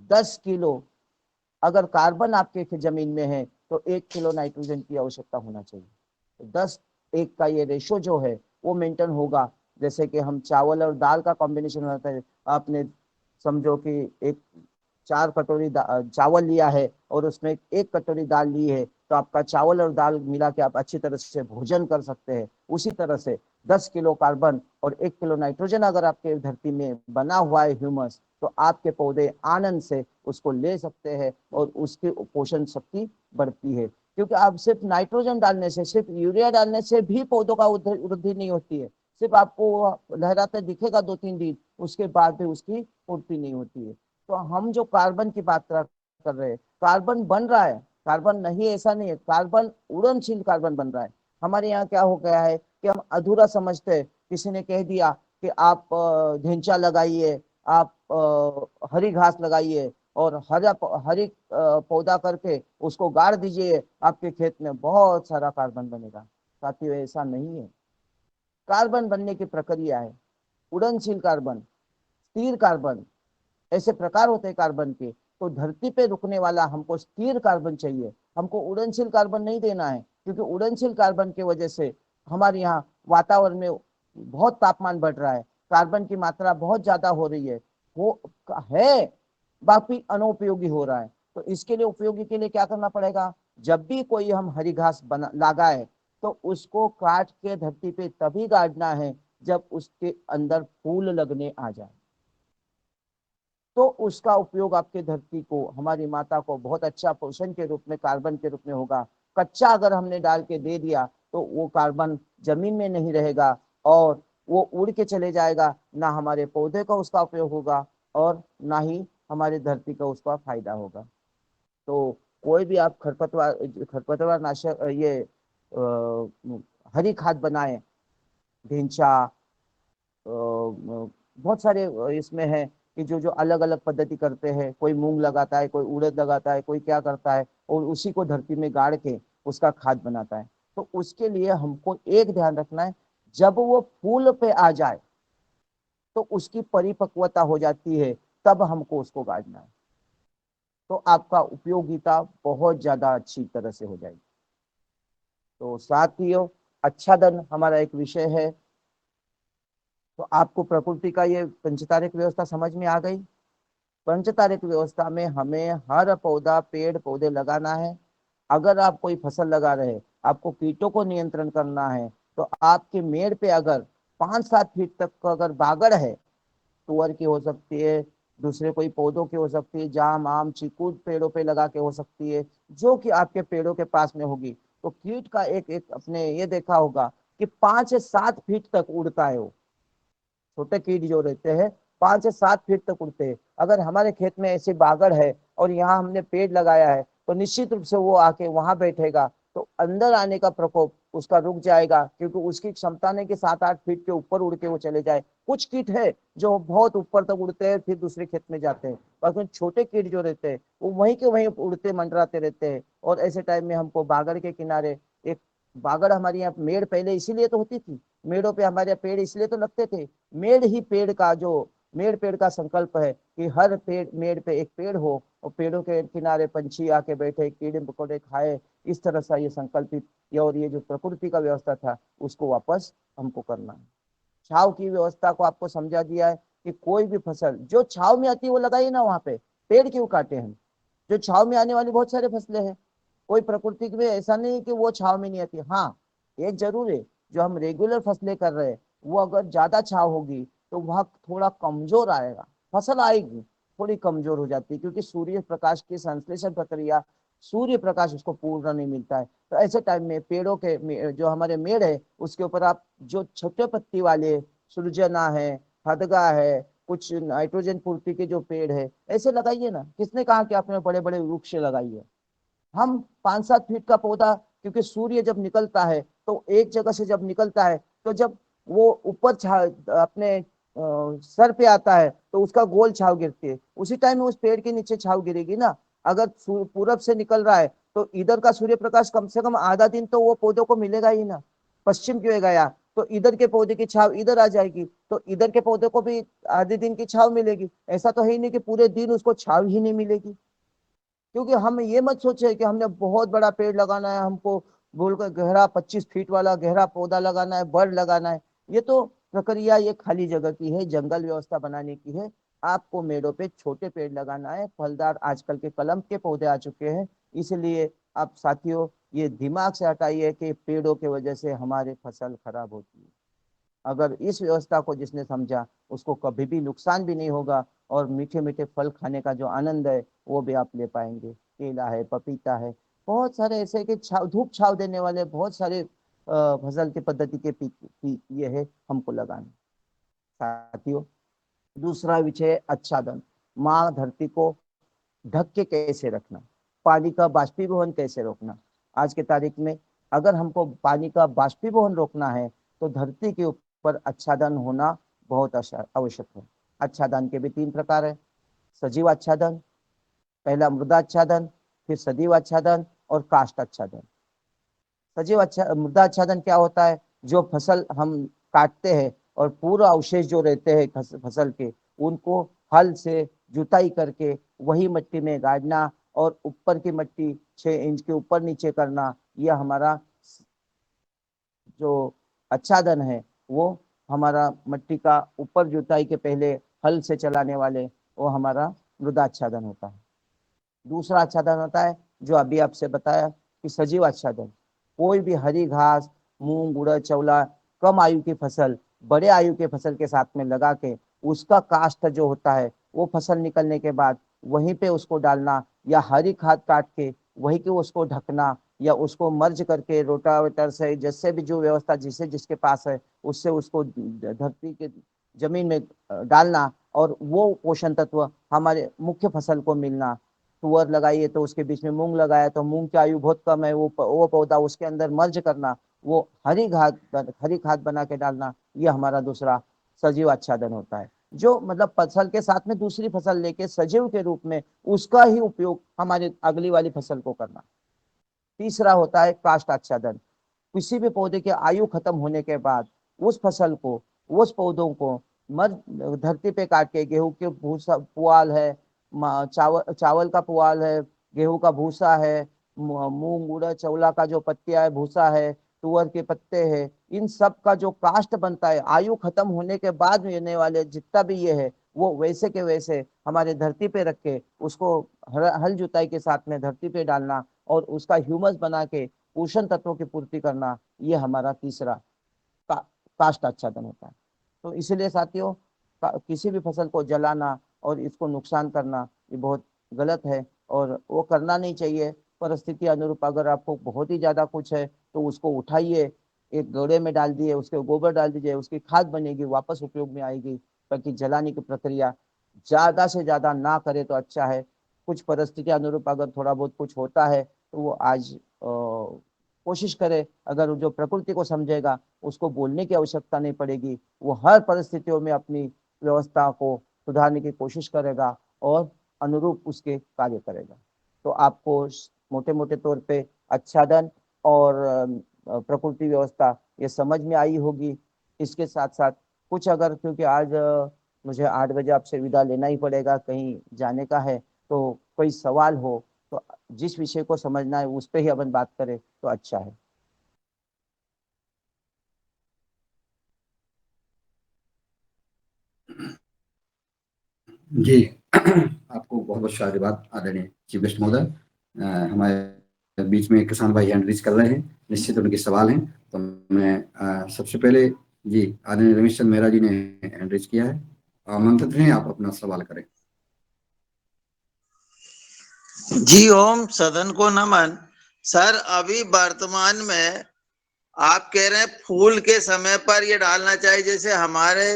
10 किलो अगर कार्बन आपके जमीन में है तो 1 किलो नाइट्रोजन की आवश्यकता होना चाहिए। तो 10:1 का ये रेशो जो है वो मेंटेन होगा। जैसे कि हम चावल और दाल का कॉम्बिनेशन होता है, आपने समझो कि एक 4 कटोरी चावल लिया है और उसमें 1 कटोरी दाल ली है, तो आपका चावल और दाल मिला के आप अच्छी तरह से भोजन कर सकते हैं। उसी तरह से 10 किलो कार्बन और 1 किलो नाइट्रोजन अगर आपके धरती में बना हुआ है ह्यूमस, तो आपके पौधे आनंद से उसको ले सकते हैं और उसकी पोषण शक्ति बढ़ती है। क्योंकि आप सिर्फ नाइट्रोजन डालने से, सिर्फ यूरिया डालने से भी पौधों का वृद्धि नहीं होती है। सिर्फ आपको लहराते दिखेगा 2-3 दिन, उसके बाद भी उसकी पूर्ति नहीं होती है। तो हम जो कार्बन की मात्रा कर रहे हैं, कार्बन बन रहा है, कार्बन नहीं ऐसा नहीं है, कार्बन उड़नशील कार्बन बन रहा है। हमारे यहाँ क्या हो गया है कि हम अधूरा समझते हैं। किसी ने कह दिया कि आप ढेंचा लगाइए, आप हरी घास लगाइए और हरी पौधा करके उसको गाड़ दीजिए, आपके खेत में बहुत सारा कार्बन बनेगा। साथियों, ऐसा नहीं है। कार्बन बनने की प्रक्रिया है, उड़नशील कार्बन, स्थिर कार्बन, ऐसे प्रकार होते हैं कार्बन के। तो धरती पे रुकने वाला हमको स्थिर कार्बन चाहिए, हमको उड़नशील कार्बन नहीं देना है। क्योंकि उड़नशील कार्बन की वजह से हमारे यहाँ वातावरण में बहुत तापमान बढ़ रहा है, कार्बन की मात्रा बहुत ज्यादा हो रही है, वो है बाकी अनुपयोगी हो रहा है। तो इसके लिए उपयोगी के लिए क्या करना पड़ेगा, जब भी कोई हम हरी घास बना लगाए तो उसको काट के धरती पे तभी गाड़ना है जब उसके अंदर फूल लगने आ जाए। तो उसका उपयोग आपके धरती को, हमारी माता को बहुत अच्छा पोषण के रूप में, कार्बन के रूप में होगा। कच्चा अगर हमने डाल के दे दिया तो वो कार्बन जमीन में नहीं रहेगा और वो उड़ के चले जाएगा, ना हमारे पौधे का उसका उपयोग होगा और ना ही हमारी धरती का उसका फायदा होगा। तो कोई भी आप खरपतवार नाशक ये हरी खाद बनाए, ढेंचा, बहुत सारे इसमें है कि जो जो अलग अलग पद्धति करते हैं। कोई मूंग लगाता है, कोई उड़द लगाता है, कोई क्या करता है और उसी को धरती में गाड़ के उसका खाद बनाता है। तो उसके लिए हमको एक ध्यान रखना है, जब वो फूल पे आ जाए तो उसकी परिपक्वता हो जाती है, तब हमको उसको गाड़ना है। तो आपका उपयोगिता बहुत ज्यादा अच्छी तरह से हो जाएगी। तो साथियों, आच्छादन हमारा एक विषय है। तो आपको प्रकृति का ये पंचतारिक व्यवस्था समझ में आ गई। पंचतारिक व्यवस्था में हमें हर पौधा, पेड़ पौधे लगाना है। अगर आप कोई फसल लगा रहे, आपको कीटों को नियंत्रण करना है, तो आपके मेड़ पे अगर 5-7 फीट तक का अगर बागड़ है, तुअर की हो सकती है, दूसरे कोई पौधों की हो सकती है, जाम, आम, चीकू पेड़ों पे लगा के हो सकती है, जो कि आपके पेड़ों के पास में होगी, तो कीट का एक एक अपने ये देखा होगा कि 5 से 7 फीट तक उड़ता है वो। छोटे कीट जो रहते हैं 5 से 7 फीट तक उड़ते हैं। अगर हमारे खेत में ऐसी बागड़ है और यहाँ हमने पेड़ लगाया है, तो निश्चित रूप से वो आके वहां बैठेगा, तो अंदर आने का प्रकोप उसका रुक जाएगा। क्योंकि उसकी क्षमता नहीं कि 7-8 फीट के ऊपर उड़ के वो चले जाए। कुछ कीट है जो बहुत ऊपर तक उड़ते हैं, फिर दूसरे खेत में जाते हैं, बाकी छोटे कीट जो रहते हैं वो वहीं के वहीं उड़ते मंडराते रहते हैं। और ऐसे टाइम में हमको बागड़ के किनारे एक, बागड़ हमारे यहाँ मेड़ पहले इसीलिए तो होती थी, मेड़ों पे हमारे यहाँ पेड़ इसलिए तो लगते थे। मेड़ ही पेड़ का जो, मेड़ पेड़ का संकल्प है कि हर पेड़, मेड़ पे एक पेड़ हो और पेड़ों के किनारे पंछी आके बैठे, कीड़े मकोड़े खाए। इस तरह से ये संकल्पित, ये और ये जो प्रकृति का व्यवस्था था उसको वापस हमको करना है। छाव की व्यवस्था को आपको समझा दिया है कि कोई भी फसल जो छाव में आती है वो लगाइए ना वहां पे, पेड़ क्यों काटे हम। जो छाव में आने वाली बहुत सारे फसलें हैं, कोई प्रकृति में ऐसा नहीं है कि वो छाव में नहीं आती। हाँ, एक जरूर है, जो हम रेगुलर फसलें कर रहे हैं वो अगर ज्यादा छाव होगी तो वह थोड़ा कमजोर आएगा, फसल आएगी थोड़ी कमजोर हो जाती है, क्योंकि सूर्य प्रकाश की संश्लेषण प्रक्रिया, सूर्य प्रकाश उसको पूर्ण नहीं मिलता है। तो ऐसे टाइम में पेड़ों के जो हमारे मेड़ है उसके ऊपर आप जो छोटे पत्ती वाले सुरजना है, हदगा है, कुछ नाइट्रोजन पूर्ति के जो पेड़ है ऐसे लगाइए ना। किसने कहा कि आपने बड़े बड़े वृक्ष लगाइए। हम 5-7 फीट का पौधा, क्योंकि सूर्य जब निकलता है तो एक जगह से जब निकलता है तो जब वो ऊपर अपने सर पे आता है तो उसका गोल छाव गिरती है, उसी टाइम में उस पेड़ के नीचे छाव गिरेगी ना। अगर पूरब से निकल रहा है तो इधर का सूर्य प्रकाश कम से कम आधा दिन तो वो पौधों को मिलेगा ही ना। पश्चिम की ओर गया तो इधर के पौधे की छाव इधर आ जाएगी, तो इधर के पौधे को भी आधे दिन की छाव मिलेगी। ऐसा तो है ही नहीं कि पूरे दिन उसको छाव ही नहीं मिलेगी। क्योंकि हम ये मत सोचे कि हमने बहुत बड़ा पेड़ लगाना है, हमको बोलकर गहरा 25 फीट वाला गहरा पौधा लगाना है, बड़ लगाना है। ये तो प्रक्रिया ये खाली जगह की है, जंगल व्यवस्था बनाने की है। आपको मेड़ों पे छोटे पेड़ लगाना है, फलदार आजकल के कलम के पौधे आ चुके हैं। इसलिए आप साथियों ये दिमाग से हटाइए कि पेड़ों की वजह से हमारी फसल खराब होती है। अगर इस व्यवस्था को जिसने समझा उसको कभी भी नुकसान भी नहीं होगा, और मीठे मीठे फल खाने का जो आनंद है वो भी आप ले पाएंगे। केला है, पपीता है, बहुत सारे ऐसे कि धूप छाव देने वाले बहुत सारे फसल की पद्धति के ये है हमको लगाना। साथियों दूसरा विषय है आच्छादन। माँ धरती को ढक के कैसे रखना, पानी का बाष्पीभवन कैसे रोकना। आज के तारीख में अगर हमको पानी का बाष्पीभवन रोकना है तो धरती के ऊपर आच्छादन होना बहुत आवश्यक है। आच्छादन के भी 3 प्रकार है। सजीव आच्छादन, पहला मृदाच्छादन, फिर सजीव आच्छादन और काष्ठ आच्छादन। सजीव मृदा आच्छादन क्या होता है? जो फसल हम काटते हैं और पूरा अवशेष जो रहते हैं फसल के, उनको हल से जुताई करके वही मिट्टी में गाड़ना और ऊपर की मिट्टी 6 इंच के ऊपर नीचे करना, यह हमारा जो आच्छादन है। वो हमारा मिट्टी का ऊपर जुताई के पहले हल से चलाने वाले, वो हमारा मृदा आच्छादन होता है। दूसरा आच्छादन होता है जो अभी आपसे बताया कि सजीव आच्छादन। कोई भी हरी घास, मूंग, उड़द, चौला, कम आयु की फसल बड़े आयु के फसल के साथ में लगा के उसका काष्ठ जो होता है वो फसल निकलने के बाद वहीं पे उसको डालना, या हरी खाद काट के वहीं के उसको ढकना, या उसको मर्ज करके रोटावेटर से जैसे भी जो व्यवस्था जिसे जिसके पास है उससे उसको धरती के जमीन में डालना, और वो पोषण तत्व हमारे मुख्य फसल को मिलना। तुअर लगाई है तो उसके बीच में मूंग लगाया तो मूंग की आयु बहुत कम है, वो पौधा उसके अंदर मर्ज करना, वो हरी खाद बना के डालना, ये हमारा दूसरा सजीव आच्छादन होता है। जो मतलब फसल के साथ में दूसरी फसल लेके सजीव के रूप में उसका ही उपयोग हमारे अगली वाली फसल को करना। तीसरा होता है काष्ठ आच्छादन। किसी भी पौधे की आयु खत्म होने के बाद उस फसल को, उस पौधों को मर धरती पे काट के, गेहूं के भूसा पुआल है, चावल चावल का पुआल है, गेहूं का भूसा है, मूंग, उड़द, चौला का जो पत्तियां है, भूसा है, तुअर के पत्ते हैं, इन सब का जो काष्ठ बनता है आयु खत्म होने के बाद मिलने वाले जितना भी ये है, वो वैसे के वैसे हमारे धरती पे रख के उसको हल जुताई के साथ में धरती पे डालना और उसका ह्यूमस बना के पोषण तत्वों की पूर्ति करना, ये हमारा तीसरा का, काष्ठ आच्छादन होता है। तो इसलिए साथियों किसी भी फसल को जलाना और इसको नुकसान करना ये बहुत गलत है, और वो करना नहीं चाहिए। परिस्थिति अनुरूप अगर आपको बहुत ही ज्यादा कुछ है तो उसको उठाइए, एक गड्ढे में डाल दिए, उसके गोबर डाल दीजिए, उसकी खाद बनेगी, वापस उपयोग में आएगी। ताकि जलाने की प्रक्रिया ज्यादा से ज्यादा ना करे तो अच्छा है। कुछ परिस्थिति अनुरूप अगर थोड़ा बहुत कुछ होता है तो वो आज कोशिश करे, अगर जो प्रकृति को समझेगा उसको बोलने की आवश्यकता नहीं पड़ेगी, वो हर परिस्थितियों में अपनी व्यवस्था को सुधारने की कोशिश करेगा और अनुरूप उसके कार्य करेगा। तो आपको मोटे मोटे तौर पे आच्छादन और प्रकृति व्यवस्था ये समझ में आई होगी। इसके साथ साथ कुछ अगर, क्योंकि आज मुझे 8 बजे आपसे विदा लेना ही पड़ेगा, कहीं जाने का है, तो कोई सवाल हो तो जिस विषय को समझना है उस पर ही अपन बात करें तो अच्छा है। जी आपको बहुत बहुत शायद आदरणीय चीफ गेस्ट महोदय। हमारे बीच में किसान भाई हैंड रेज कर रहे हैं, निश्चित उनके सवाल हैं। तो मैं सबसे पहले जी आदरणीय रमेश चंद्र मेहरा जी ने हैंड रेज किया है, आमंत्रित हैं, आप अपना सवाल करें। जी ओम, सदन को नमन। सर अभी वर्तमान में आप कह रहे हैं फूल के समय पर ये डालना चाहिए। जैसे हमारे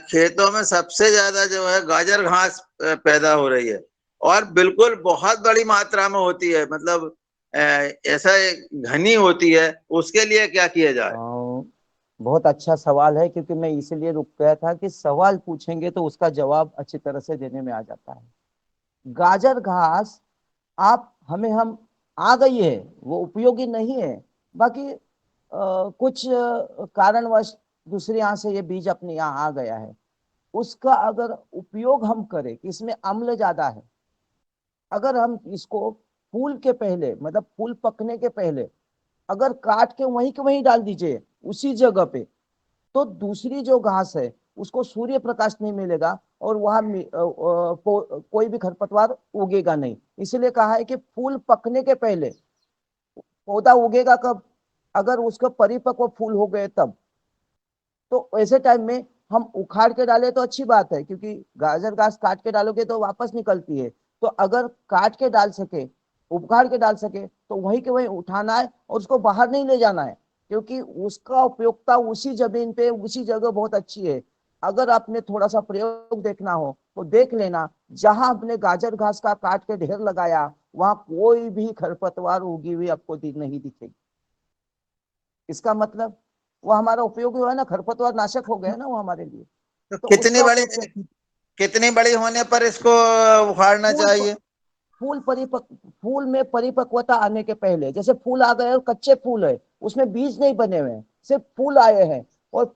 खेतों में सबसे ज्यादा जो है गाजर घास पैदा हो रही है और बिल्कुल बहुत बड़ी मात्रा में होती है, मतलब ऐसा घनी होती है। उसके लिए क्या किया जाए? बहुत अच्छा सवाल है, क्योंकि मैं इसीलिए रुक गया था कि सवाल पूछेंगे तो उसका जवाब अच्छी तरह से देने में आ जाता है। गाजर घास आप हम आ गई है, वो उपयोगी नहीं है। बाकी कुछ कारणवश दूसरे यहाँ से ये बीज अपने यहाँ आ गया है। उसका अगर उपयोग हम करें कि इसमें अम्ल ज्यादा है, अगर हम इसको फूल के पहले, मतलब फूल पकने के पहले अगर काट के वहीं के वहीं डाल दीजिए उसी जगह पे, तो दूसरी जो घास है उसको सूर्य प्रकाश नहीं मिलेगा और वहां कोई भी खरपतवार उगेगा नहीं। इसलिए कहा है कि फूल पकने के पहले। पौधा उगेगा कब? अगर उसका परिपक्व फूल हो गए तब। तो ऐसे टाइम में हम उखाड़ के डाले तो अच्छी बात है, क्योंकि गाजर घास काट के डालोगे तो वापस निकलती है। तो अगर काट के डाल सके, उखाड़ के डाल सके, तो वहीं के वहीं उठाना है और उसको बाहर नहीं ले जाना है, क्योंकि उसका उपयोगिता उसी जमीन पे उसी जगह बहुत अच्छी है। अगर आपने थोड़ा सा प्रयोग देखना हो तो देख लेना, जहां आपने गाजर घास का काट के ढेर लगाया वहां कोई भी खरपतवार उगी हुई आपको नहीं दिखेगी। इसका मतलब वो हमारा उपयोगी हुआ ना, खरपतवार नाशक हो गया ना वो हमारे लिए। तो तो कितनी उसका बड़ी, उपयोग कितनी बड़ी होने पर इसको उखाड़ना फूल चाहिए? फूल परिपक्व, फूल में परिपक्वता आने के पहले, जैसे फूल आ गए और कच्चे फूल है, उसमें बीज नहीं बने हुए हैं, सिर्फ फूल आए हैं, और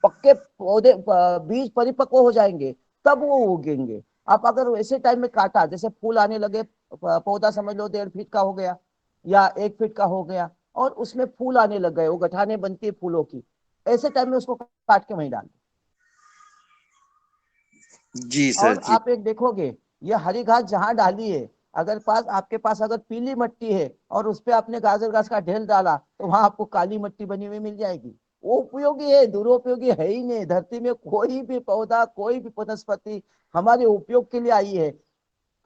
पक्के पौधे बीज परिपक्व हो जाएंगे तब वो उगेंगे। आप अगर वैसे टाइम में काटा, जैसे फूल आने लगे, पौधा समझ लो 1.5 फीट का हो गया या 1 फीट का हो गया, और उसमें फूल आने लग गए, वो गठाने बनती है फूलों की, ऐसे टाइम में उसको काट के वहीं डाल। जी सर और जी। आप एक देखोगे, ये हरी घास जहां डाली है, अगर आपके पास अगर पीली मिट्टी है और उस पे आपने गाजर घास का ढेर डाला, तो वहां आपको काली मिट्टी बनी हुई मिल जाएगी। वो उपयोगी है, दुरुपयोगी है ही नहीं। धरती में कोई भी पौधा, कोई भी वनस्पति हमारे उपयोग के लिए आई है।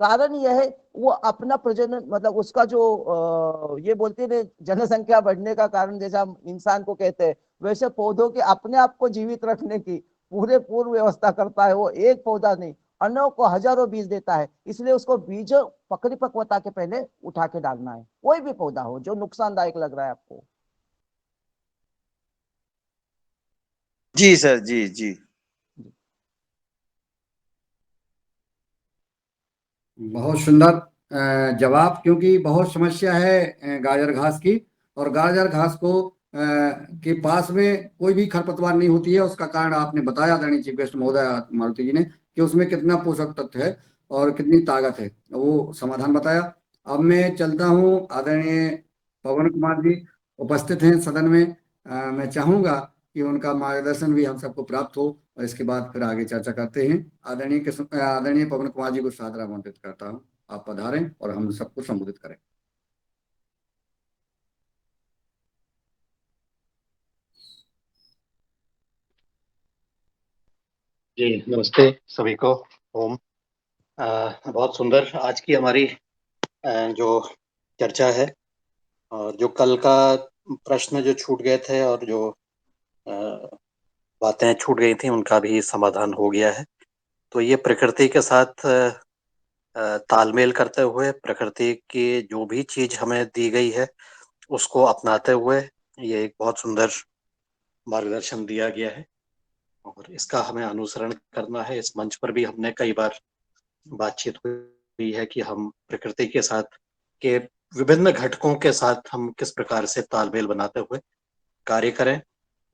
कारण यह है, वो अपना प्रजनन, मतलब उसका जो ये बोलते हैं जनसंख्या बढ़ने का कारण, जैसा हम इंसान को कहते हैं, वैसे पौधों के अपने आप को जीवित रखने की पूरे पूर्व व्यवस्था करता है। वो एक पौधा नहीं, अन्यों को हजारों बीज देता है। इसलिए उसको बीज परिपक्वता के पहले उठा के डालना है, कोई भी पौधा हो जो नुकसानदायक लग रहा है आपको। जी सर जी जी। बहुत सुंदर जवाब, क्योंकि बहुत समस्या है गाजर घास की। और गाजर घास को के पास में कोई भी खरपतवार नहीं होती है। उसका कारण आपने बताया आदरणीय चीफ गेस्ट महोदय मारुति जी ने, कि उसमें कितना पोषक तत्व है और कितनी ताकत है, वो समाधान बताया। अब मैं चलता हूँ, आदरणीय पवन कुमार जी उपस्थित हैं सदन में। मैं चाहूंगा कि उनका मार्गदर्शन भी हम सबको प्राप्त हो, और इसके बाद फिर आगे चर्चा करते हैं। आदरणीय पवन कुमार जी को सादर आमंत्रित करता हूँ, आप पधारें और हम सबको संबोधित करें। जी नमस्ते सभी को। ओम। बहुत सुंदर आज की हमारी जो चर्चा है, और जो कल का प्रश्न जो छूट गए थे और जो बातें छूट गई थी उनका भी समाधान हो गया है। तो ये प्रकृति के साथ तालमेल करते हुए, प्रकृति की जो भी चीज हमें दी गई है उसको अपनाते हुए, ये एक बहुत सुंदर मार्गदर्शन दिया गया है और इसका हमें अनुसरण करना है। इस मंच पर भी हमने कई बार बातचीत हुई है कि हम प्रकृति के साथ के विभिन्न घटकों के साथ हम किस प्रकार से तालमेल बनाते हुए कार्य करें,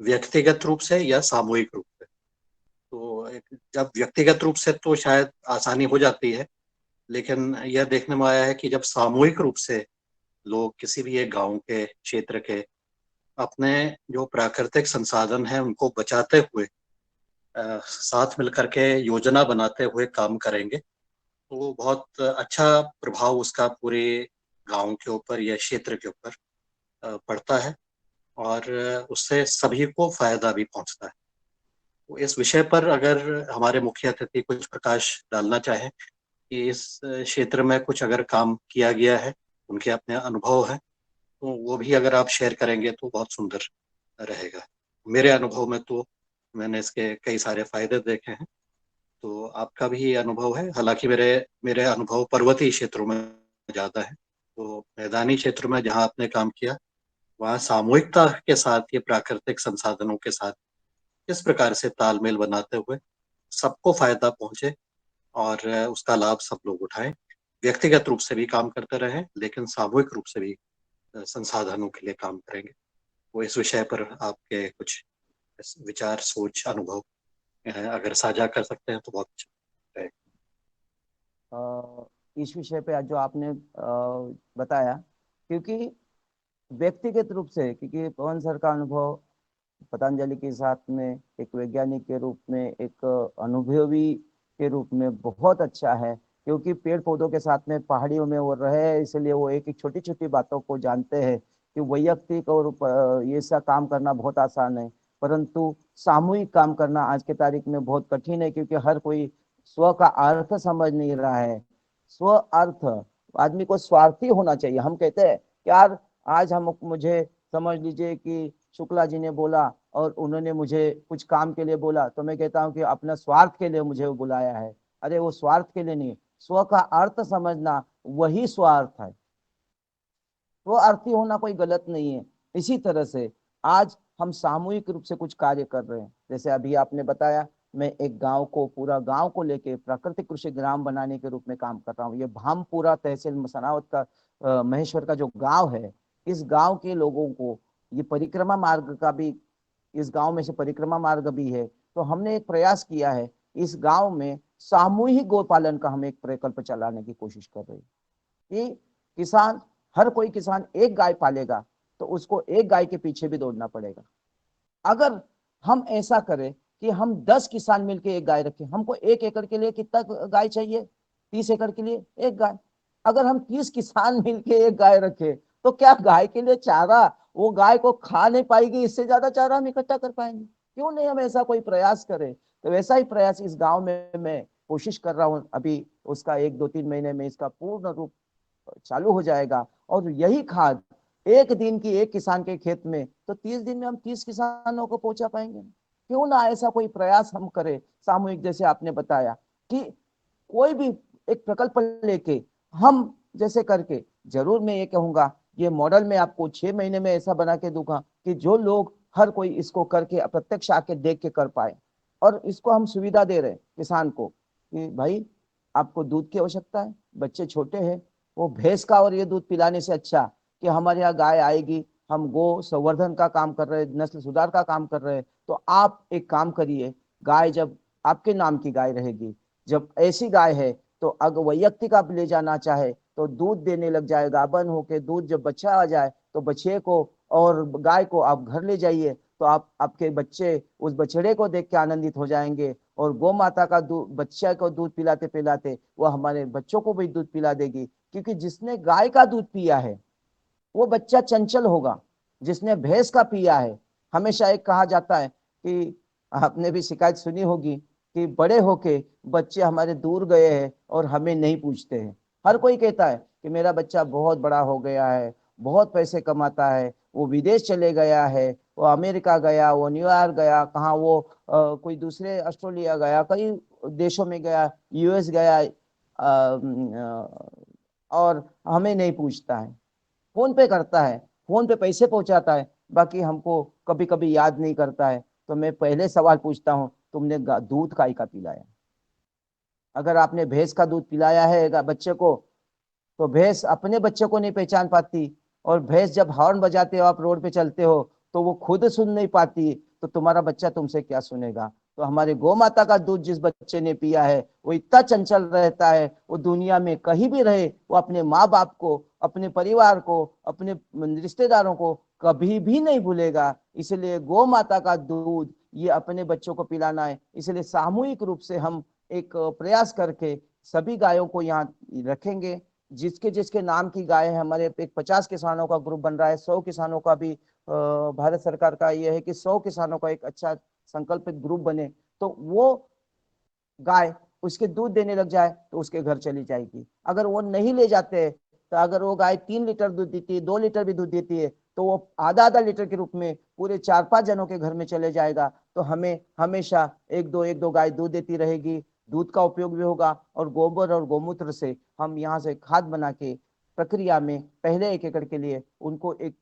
व्यक्तिगत रूप से या सामूहिक रूप से। तो जब व्यक्तिगत रूप से तो शायद आसानी हो जाती है, लेकिन यह देखने में आया है कि जब सामूहिक रूप से लोग किसी भी एक गांव के, क्षेत्र के अपने जो प्राकृतिक संसाधन हैं उनको बचाते हुए साथ मिलकर के योजना बनाते हुए काम करेंगे, तो बहुत अच्छा प्रभाव उसका पूरे गांव के ऊपर या क्षेत्र के ऊपर पड़ता है और उससे सभी को फायदा भी पहुंचता है। तो इस विषय पर अगर हमारे मुख्य अतिथि कुछ प्रकाश डालना चाहे कि इस क्षेत्र में कुछ अगर काम किया गया है, उनके अपने अनुभव हैं, तो वो भी अगर आप शेयर करेंगे तो बहुत सुंदर रहेगा। मेरे अनुभव में तो मैंने इसके कई सारे फायदे देखे हैं, तो आपका भी ये अनुभव है। हालांकि मेरे मेरे अनुभव पर्वतीय क्षेत्रों में ज्यादा है, तो मैदानी क्षेत्र में जहाँ आपने काम किया वहाँ सामूहिकता के साथ ये प्राकृतिक संसाधनों के साथ किस प्रकार से तालमेल बनाते हुए सबको फायदा पहुंचे और उसका लाभ सब लोग उठाएं, व्यक्तिगत रूप से भी काम करते रहें लेकिन सामूहिक रूप से भी संसाधनों के लिए काम करेंगे। वो इस विषय पर आपके कुछ विचार, सोच, अनुभव अगर साझा कर सकते हैं तो बहुत अच्छा रहेगा। इस विषय पे आज जो आपने बताया, क्योंकि व्यक्तिगत रूप से, क्योंकि पवन सर का अनुभव पतंजलि के साथ में एक वैज्ञानिक के रूप में, एक अनुभवी के रूप में बहुत अच्छा है, क्योंकि पेड़ पौधों के साथ में पहाड़ियों में वो रहे हैं, इसलिए वो एक एक छोटी छोटी बातों को जानते हैं कि वैयक्तिक और ये सा काम करना बहुत आसान है, परंतु सामूहिक काम करना आज के तारीख में बहुत कठिन है, क्योंकि हर कोई स्व का अर्थ समझ नहीं रहा है। स्व अर्थ, आदमी को स्वार्थी होना चाहिए। हम कहते हैं यार, आज हम मुझे समझ लीजिए कि शुक्ला जी ने बोला और उन्होंने मुझे कुछ काम के लिए बोला, तो मैं कहता हूँ कि अपना स्वार्थ के लिए मुझे बुलाया है। अरे वो स्वार्थ के लिए नहीं, स्व का अर्थ समझना वही स्वार्थ है। वो अर्थी होना कोई गलत नहीं है। इसी तरह से आज हम सामूहिक रूप से कुछ कार्य कर रहे हैं। जैसे अभी आपने बताया, मैं एक गांव को, पूरा गांव को लेके प्राकृतिक कृषि ग्राम बनाने के रूप में काम कर रहा हूँ। ये भामपुरा तहसील मसनावत का महेश्वर का जो गांव है, इस गांव के लोगों को ये परिक्रमा मार्ग का भी, इस गांव में से परिक्रमा मार्ग भी है, तो हमने एक प्रयास किया है, इस गांव में सामूहिक गोपालन का हम एक प्रकल्प चलाने की कोशिश कर रहे हैं कि किसान, हर कोई किसान एक गाय पालेगा तो उसको एक गाय के पीछे भी दौड़ना पड़ेगा। अगर हम ऐसा करें कि हम 10 किसान मिलकर एक गाय रखें, हमको 1 एकड़ के लिए कितना गाय चाहिए? 30 एकड़ के लिए एक गाय। अगर हम 30 किसान मिलकर एक गाय रखें तो क्या गाय के लिए चारा वो गाय को खा नहीं पाएगी? इससे ज्यादा चारा हम इकट्ठा कर पाएंगे? क्यों नहीं हम ऐसा कोई प्रयास करें? तो वैसा ही प्रयास इस गांव में मैं कोशिश कर रहा हूं। अभी उसका 1-2-3 महीने में इसका पूर्ण रूप चालू हो जाएगा, और यही खाद एक दिन की एक किसान के खेत में, तो 30 दिन में हम 30 किसानों को पहुंचा पाएंगे। क्यों ना ऐसा कोई प्रयास हम करें सामूहिक, जैसे आपने बताया कि कोई भी एक प्रकल्प लेके हम जैसे करके, जरूर मैं ये कहूंगा, ये मॉडल में आपको 6 महीने में ऐसा बना के दूंगा कि जो लोग, हर कोई इसको करके प्रत्यक्ष आके देख के कर पाए। और इसको हम सुविधा दे रहे हैं किसान को कि भाई आपको दूध की आवश्यकता है, बच्चे छोटे हैं, वो भैंस का और ये दूध पिलाने से अच्छा कि हमारे यहाँ गाय आएगी। हम गो संवर्धन का काम कर रहे हैं, नस्ल सुधार का काम कर रहे हैं, तो आप एक काम करिए, गाय जब आपके नाम की गाय रहेगी, जब ऐसी गाय है तो अगर वैयक्तिक आप ले जाना चाहे तो दूध देने लग जाए, गाभन होके दूध जब बच्चा आ जाए तो बच्चे को और गाय को आप घर ले जाइए, तो आप, आपके बच्चे उस बछड़े को देख के आनंदित हो जाएंगे, और गौ माता का दूध, बच्चे को दूध पिलाते पिलाते वो हमारे बच्चों को भी दूध पिला देगी। क्योंकि जिसने गाय का दूध पिया है वो बच्चा चंचल होगा, जिसने भैंस का पिया है, हमेशा एक कहा जाता है कि, आपने भी शिकायत सुनी होगी कि बड़े होके बच्चे हमारे दूर गए हैं और हमें नहीं पूछते हैं। हर कोई कहता है कि मेरा बच्चा बहुत बड़ा हो गया है, बहुत पैसे कमाता है, वो विदेश चले गया है, वो अमेरिका गया, वो न्यूयॉर्क गया, कहाँ वो कोई दूसरे ऑस्ट्रेलिया गया, कई देशों में गया, यूएस गया, और हमें नहीं पूछता है। फोन पे करता है, फोन पे पैसे पहुंचाता है, बाकी हमको कभी कभी याद नहीं करता है। तो मैं पहले सवाल पूछता हूँ, तुमने दूध काय का पिलाया? अगर आपने भैंस का दूध पिलाया है बच्चे को, तो भैंस अपने बच्चे को नहीं पहचान पाती, और भैंस जब हॉर्न बजाते हो, आप रोड पे चलते हो, तो वो खुद सुन नहीं पाती, तो तुम्हारा बच्चा तुमसे क्या सुनेगा? तो हमारे गौ माता का दूध जिस बच्चे ने पिया है वो इतना चंचल रहता है, वो दुनिया में कहीं भी रहे, वो अपने माँ बाप को, अपने परिवार को, अपने रिश्तेदारों को कभी भी नहीं भूलेगा। इसलिए गौ माता का दूध ये अपने बच्चों को पिलाना है। इसलिए सामूहिक रूप से हम एक प्रयास करके सभी गायों को यहाँ रखेंगे। जिसके जिसके नाम की गाय है, हमारे एक 50 किसानों का ग्रुप बन रहा है, 100 किसानों का भी भारत सरकार का ये है कि 100 किसानों का एक अच्छा संकल्पित ग्रुप बने, तो वो गाय उसके दूध देने लग जाए तो उसके घर चली जाएगी। अगर वो नहीं ले जाते, तो अगर वो गाय 3 लीटर दूध देती है, 2 लीटर भी दूध देती है, तो वो आधा आधा लीटर के रूप में पूरे 4-5 जनों के घर में चले जाएगा। तो हमें हमेशा एक दो गाय दूध देती रहेगी, दूध का उपयोग भी होगा, और गोबर और गौमूत्र से हम यहाँ से खाद बना के प्रक्रिया में पहले 1 एकड़ के लिए उनको एक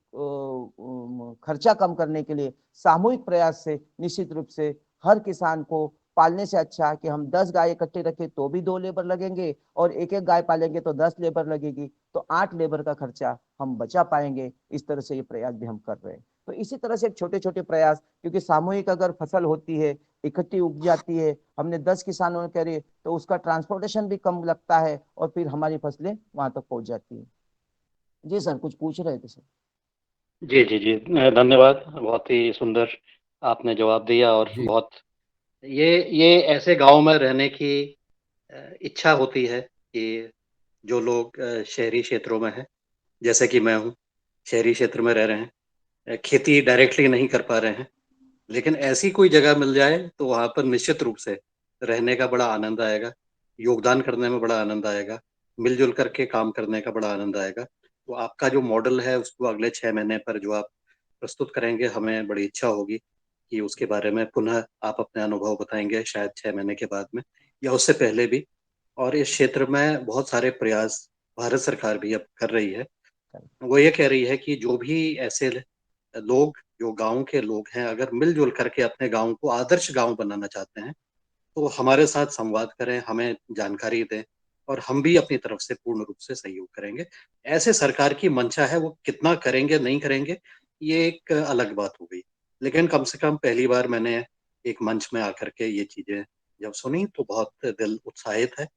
खर्चा कम करने के लिए सामूहिक प्रयास से निश्चित रूप से हर किसान को पालने से अच्छा कि हम 10 गाय इकट्ठे रखें तो भी 2 लेबर लगेंगे, और एक एक गाय पालेंगे तो 10 लेबर लगेगी, तो 8 लेबर का खर्चा हम बचा पाएंगे। इस तरह से ये प्रयास भी हम कर रहे हैं। तो इसी तरह से छोटे छोटे प्रयास, क्योंकि सामूहिक अगर फसल होती है, इकट्ठी उग जाती है, हमने 10 किसानों ने करे तो उसका ट्रांसपोर्टेशन भी कम लगता है और फिर हमारी फसलें वहां तक पहुंच जाती है। जी सर, कुछ पूछ रहे थे सर? जी जी जी, धन्यवाद। बहुत ही सुंदर आपने जवाब दिया। और जी बहुत ये ऐसे गांव में रहने की इच्छा होती है कि जो लोग शहरी क्षेत्रों में हैं, जैसे कि मैं हूँ, शहरी क्षेत्र में रह रहे हैं, खेती डायरेक्टली नहीं कर पा रहे हैं, लेकिन ऐसी कोई जगह मिल जाए तो वहाँ पर निश्चित रूप से रहने का बड़ा आनंद आएगा, योगदान करने में बड़ा आनंद आएगा, मिलजुल करके काम करने का बड़ा आनंद आएगा। तो आपका जो मॉडल है उसको अगले 6 महीने पर जो आप प्रस्तुत करेंगे, हमें बड़ी इच्छा होगी कि उसके बारे में पुनः आप अपने अनुभव बताएंगे, शायद 6 महीने के बाद में या उससे पहले भी। और इस क्षेत्र में बहुत सारे प्रयास भारत सरकार भी अब कर रही है। वो ये कह रही है कि जो भी ऐसे लोग, जो गांव के लोग हैं, अगर मिलजुल करके अपने गांव को आदर्श गांव बनाना चाहते हैं तो हमारे साथ संवाद करें, हमें जानकारी दें और हम भी अपनी तरफ से पूर्ण रूप से सहयोग करेंगे। ऐसे सरकार की मंशा है, वो कितना करेंगे नहीं करेंगे ये एक अलग बात हो गई, लेकिन कम से कम पहली बार मैंने एक मंच में आकर के ये चीजें जब सुनी तो बहुत दिल उत्साहित है।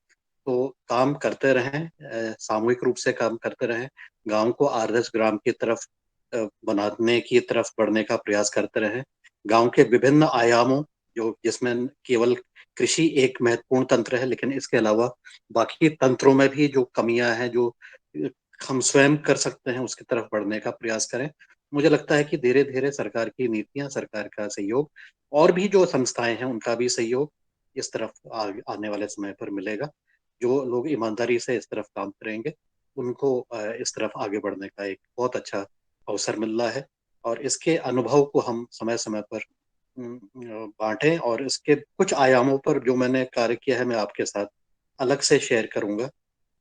तो काम करते रहें, सामूहिक रूप से काम करते रहें, गांव को आदर्श ग्राम की तरफ बनाने की तरफ बढ़ने का प्रयास करते रहें। गांव के विभिन्न आयामों, जो जिसमें केवल कृषि एक महत्वपूर्ण तंत्र है, लेकिन इसके अलावा बाकी तंत्रों में भी जो कमियां हैं, जो हम स्वयं कर सकते हैं, उसकी तरफ बढ़ने का प्रयास करें। मुझे लगता है कि धीरे धीरे सरकार की नीतियां, सरकार का सहयोग और भी जो संस्थाएं हैं उनका भी सहयोग इस तरफ आने वाले समय पर मिलेगा। जो लोग ईमानदारी से इस तरफ काम करेंगे उनको इस तरफ आगे बढ़ने का एक बहुत अच्छा अवसर मिल रहा है। और इसके अनुभव को हम समय समय पर बांटें, और इसके कुछ आयामों पर जो मैंने कार्य किया है मैं आपके साथ अलग से शेयर करूंगा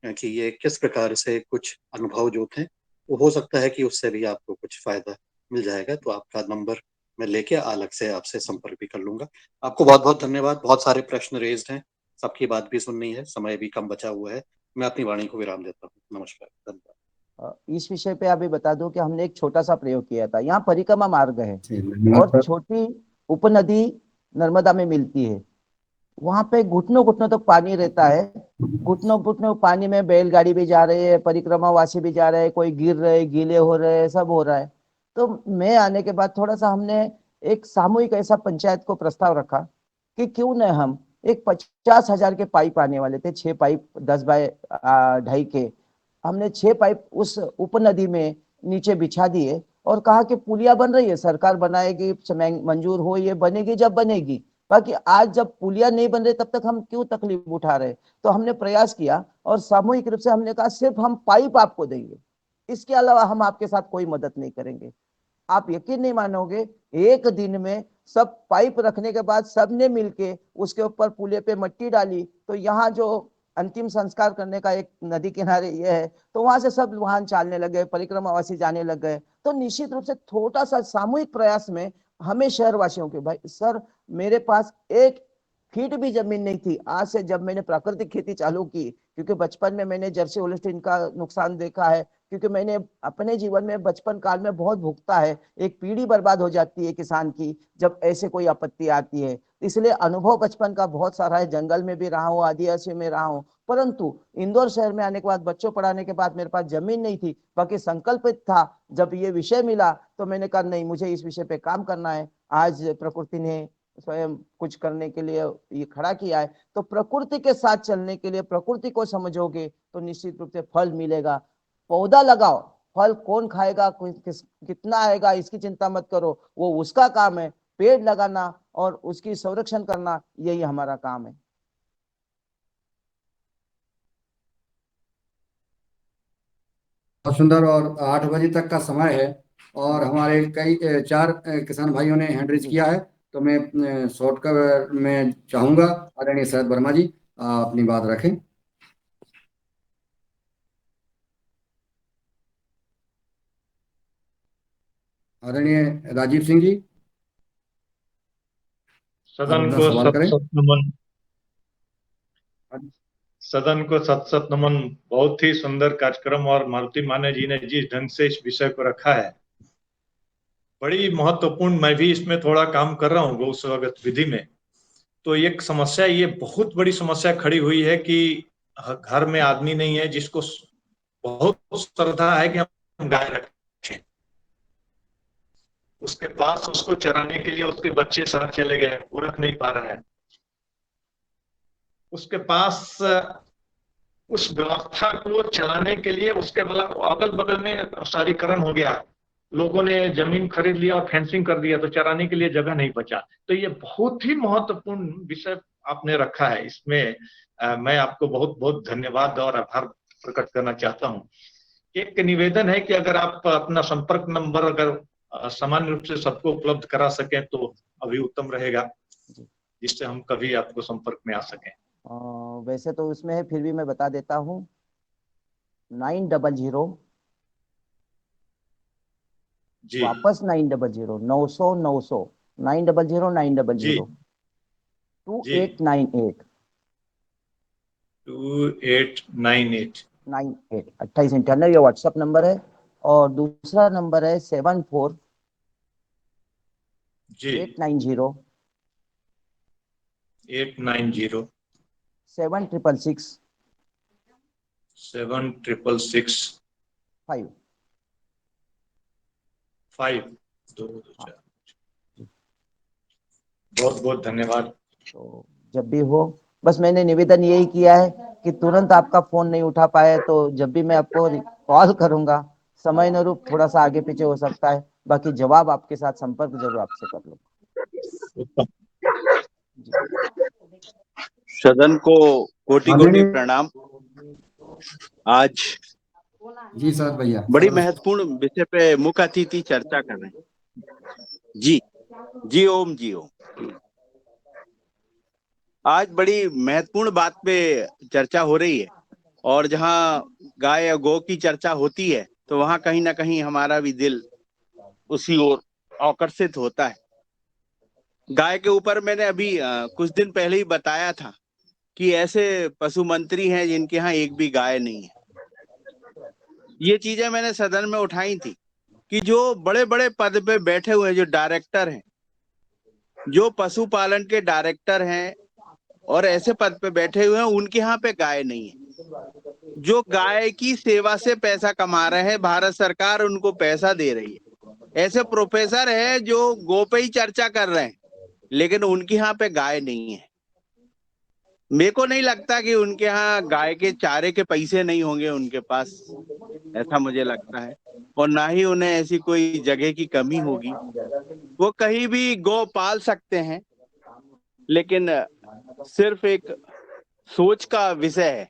कि ये किस प्रकार से कुछ अनुभव जो थे, वो हो सकता है कि उससे भी आपको कुछ फायदा मिल जाएगा। तो आपका नंबर मैं लेके अलग से आपसे संपर्क भी कर लूंगा। आपको बहुत बहुत धन्यवाद। बहुत सारे प्रश्न रेज्ड हैं, सबकी बात भी सुननी है, समय भी कम बचा हुआ है। मैं अपनी वाणी को विराम देता हूँ। नमस्कार, धन्यवाद। इस विषय पे अभी बता दूं कि हमने एक छोटा सा प्रयोग किया था। यहाँ परिक्रमा मार्ग है जी, धन्यवाद और सर। छोटी उपनदी नर्मदा में मिलती है। वहां पे घुटनों घुटनों तक पानी रहता है। घुटनों घुटनों पानी में बैलगाड़ी भी जा रही है, परिक्रमा वासी भी जा रहे हैं, कोई गिर रहे, गीले हो रहे हैं, सब हो रहा है। तो मैं आने के बाद थोड़ा सा हमने एक सामूहिक ऐसा पंचायत को प्रस्ताव रखा कि क्यों न हम एक 50,000 के पाइप आने वाले थे, 6 पाइप 10 बाय 2.5 के। हमने 6 पाइप उस उपनदी में नीचे बिछा दिए और कहा कि पुलिया बन रही है, सरकार बनाएगी, मंजूर हो, ये बनेगी जब बनेगी। बाकी आज जब पुलिया नहीं बन रही तब तक हम क्यों तकलीफ उठा रहे? तो हमने प्रयास किया और सामूहिक रूप से हमने कहा सिर्फ हम पाइप आपको देंगे, इसके अलावा हम आपके साथ कोई मदद नहीं करेंगे। आप यकीन नहीं मानोगे, एक दिन में सब पाइप रखने के बाद सबने मिलके उसके ऊपर पुलिया पे मट्टी डाली। तो यहाँ जो अंतिम संस्कार करने का एक नदी किनारे ये है, तो वहां से सब वाहन चलने लगे, परिक्रमावासी जाने लग गए। तो निश्चित रूप से छोटा सा सामूहिक प्रयास में हमें शहरवासियों के, भाई सर, मेरे पास 1 फीट भी जमीन नहीं थी आज से जब मैंने प्राकृतिक खेती चालू की, क्योंकि बचपन में मैंने जर्सी होल्स्टीन का नुकसान देखा है, क्योंकि मैंने अपने जीवन में बचपन काल में बहुत भुगता है। एक पीढ़ी बर्बाद हो जाती है किसान की जब ऐसे कोई आपत्ति आती है। इसलिए अनुभव बचपन का बहुत सारा है, जंगल में भी रहा हूँ, आदिवासी में रहा हूँ। परंतु इंदौर शहर में आने के बाद, बच्चों पढ़ाने के बाद मेरे पास जमीन नहीं थी, बाकी संकल्पित था। जब ये विषय मिला तो मैंने कहा नहीं, मुझे इस विषय पे काम करना है। आज प्रकृति ने स्वयं कुछ करने के लिए ये खड़ा किया है। तो प्रकृति के साथ चलने के लिए, प्रकृति को समझोगे तो निश्चित रूप से फल मिलेगा। पौधा लगाओ, फल कौन खाएगा, कितना आएगा इसकी चिंता मत करो, वो उसका काम है। पेड़ लगाना और उसकी संरक्षण करना, यही हमारा काम है। बहुत सुंदर। और 8 बजे तक का समय है और हमारे कई 4 किसान भाइयों ने हैंड रेज जी किया है। तो मैं शॉर्टकट में चाहूंगा आदरणीय शरद वर्मा जी आप अपनी बात रखें। आदरणीय राजीव सिंह जी, आप सदन अपना को सवाल सत करें। सत नमन। सदन को सत सत नमन। बहुत ही सुंदर कार्यक्रम, और मारुति माने जी ने जिस ढंग से इस विषय को रखा है, बड़ी महत्वपूर्ण, मैं भी इसमें थोड़ा काम कर रहा हूँ गौ सेवा गतिविधि में। तो एक समस्या, ये बहुत बड़ी समस्या खड़ी हुई है कि घर में आदमी नहीं है जिसको बहुत श्रद्धा है कि हम गाय रखें, उसके पास उसको चराने के लिए उसके बच्चे शहर चले गए, वो रख नहीं पा रहे हैं। उसके पास उस व्यवस्था को चलाने के लिए उसके अगल बगल में शहरीकरण हो गया, लोगों ने जमीन खरीद लिया और फेंसिंग कर दिया, तो चराने के लिए जगह नहीं बचा। तो ये बहुत ही महत्वपूर्ण विषय आपने रखा है। इसमें मैं आपको बहुत बहुत धन्यवाद और आभार प्रकट करना चाहता हूँ। एक निवेदन है कि अगर आप अपना संपर्क नंबर अगर सामान्य रूप से सबको उपलब्ध करा सकें तो अभी उत्तम रहेगा, जिससे हम कभी आपको संपर्क में आ सकें। वैसे तो उसमें है, फिर भी मैं बता देता हूँ। 900 जी वापस 900 900 900 900 900 जी 2898 2898 98 2898 ये व्हाट्सएप नंबर है। और दूसरा नंबर है 74 जी 890 890 7666 7666 5। 5 2 4। बहुत बहुत धन्यवाद। तो जब भी हो, बस मैंने निवेदन यही किया है कि तुरंत आपका फोन नहीं उठा पाए तो जब भी मैं आपको कॉल करूंगा, समय अनुरूप थोड़ा सा आगे पीछे हो सकता है, बाकी जवाब आपके साथ संपर्क जरूर आपसे कर लूंगा। सदन को कोटि कोटि प्रणाम। आज जी सर भैया, बड़ी महत्वपूर्ण विषय पे मुख्य अतिथि चर्चा कर रहे हैं। जी जी ओम जी ओम। आज बड़ी महत्वपूर्ण बात पे चर्चा हो रही है, और जहाँ गाय या गौ की चर्चा होती है तो वहाँ कहीं ना कहीं हमारा भी दिल उसी ओर आकर्षित होता है। गाय के ऊपर मैंने अभी कुछ दिन पहले ही बताया था कि ऐसे पशु मंत्री हैं जिनके यहाँ एक भी गाय नहीं है। ये चीजें मैंने सदन में उठाई थी कि जो बड़े बड़े पद पे बैठे हुए हैं, जो डायरेक्टर हैं, जो पशुपालन के डायरेक्टर हैं और ऐसे पद पे बैठे हुए हैं, उनके यहाँ पे गाय नहीं है। जो गाय की सेवा से पैसा कमा रहे हैं, भारत सरकार उनको पैसा दे रही है। ऐसे प्रोफेसर है जो गो पे ही चर्चा कर रहे हैं, लेकिन उनके यहाँ पे गाय नहीं है। मेरे को नहीं लगता कि उनके यहाँ गाय के चारे के पैसे नहीं होंगे उनके पास, ऐसा मुझे लगता है। और ना ही उन्हें ऐसी कोई जगह की कमी होगी, वो कहीं भी गौ पाल सकते हैं। लेकिन सिर्फ एक सोच का विषय है।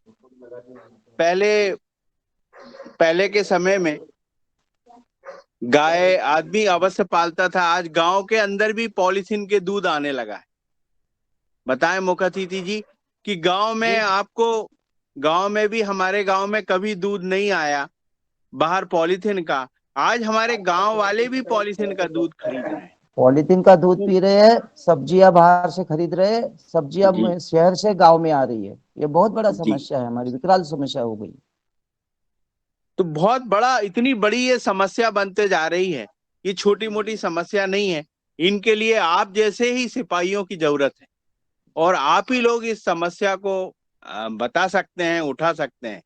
पहले के समय में गाय आदमी अवश्य पालता था। आज गांव के अंदर भी पॉलीथीन के दूध आने लगा है। बताएं मुख्य अतिथि जी कि गांव में भी, हमारे गांव में कभी दूध नहीं आया बाहर पॉलीथीन का। आज हमारे गांव वाले भी पॉलीथीन का दूध खरीद रहे हैं, पॉलीथीन का दूध पी रहे हैं, सब्जियां बाहर से खरीद रहे हैं, सब्जियां शहर से गांव में आ रही है। ये बहुत बड़ा समस्या है, हमारी विकराल समस्या हो गई। तो बहुत बड़ा, इतनी बड़ी ये समस्या बनते जा रही है। ये छोटी मोटी समस्या नहीं है। इनके लिए आप जैसे ही सिपाहियों की जरूरत है, और आप ही लोग इस समस्या को बता सकते हैं, उठा सकते हैं।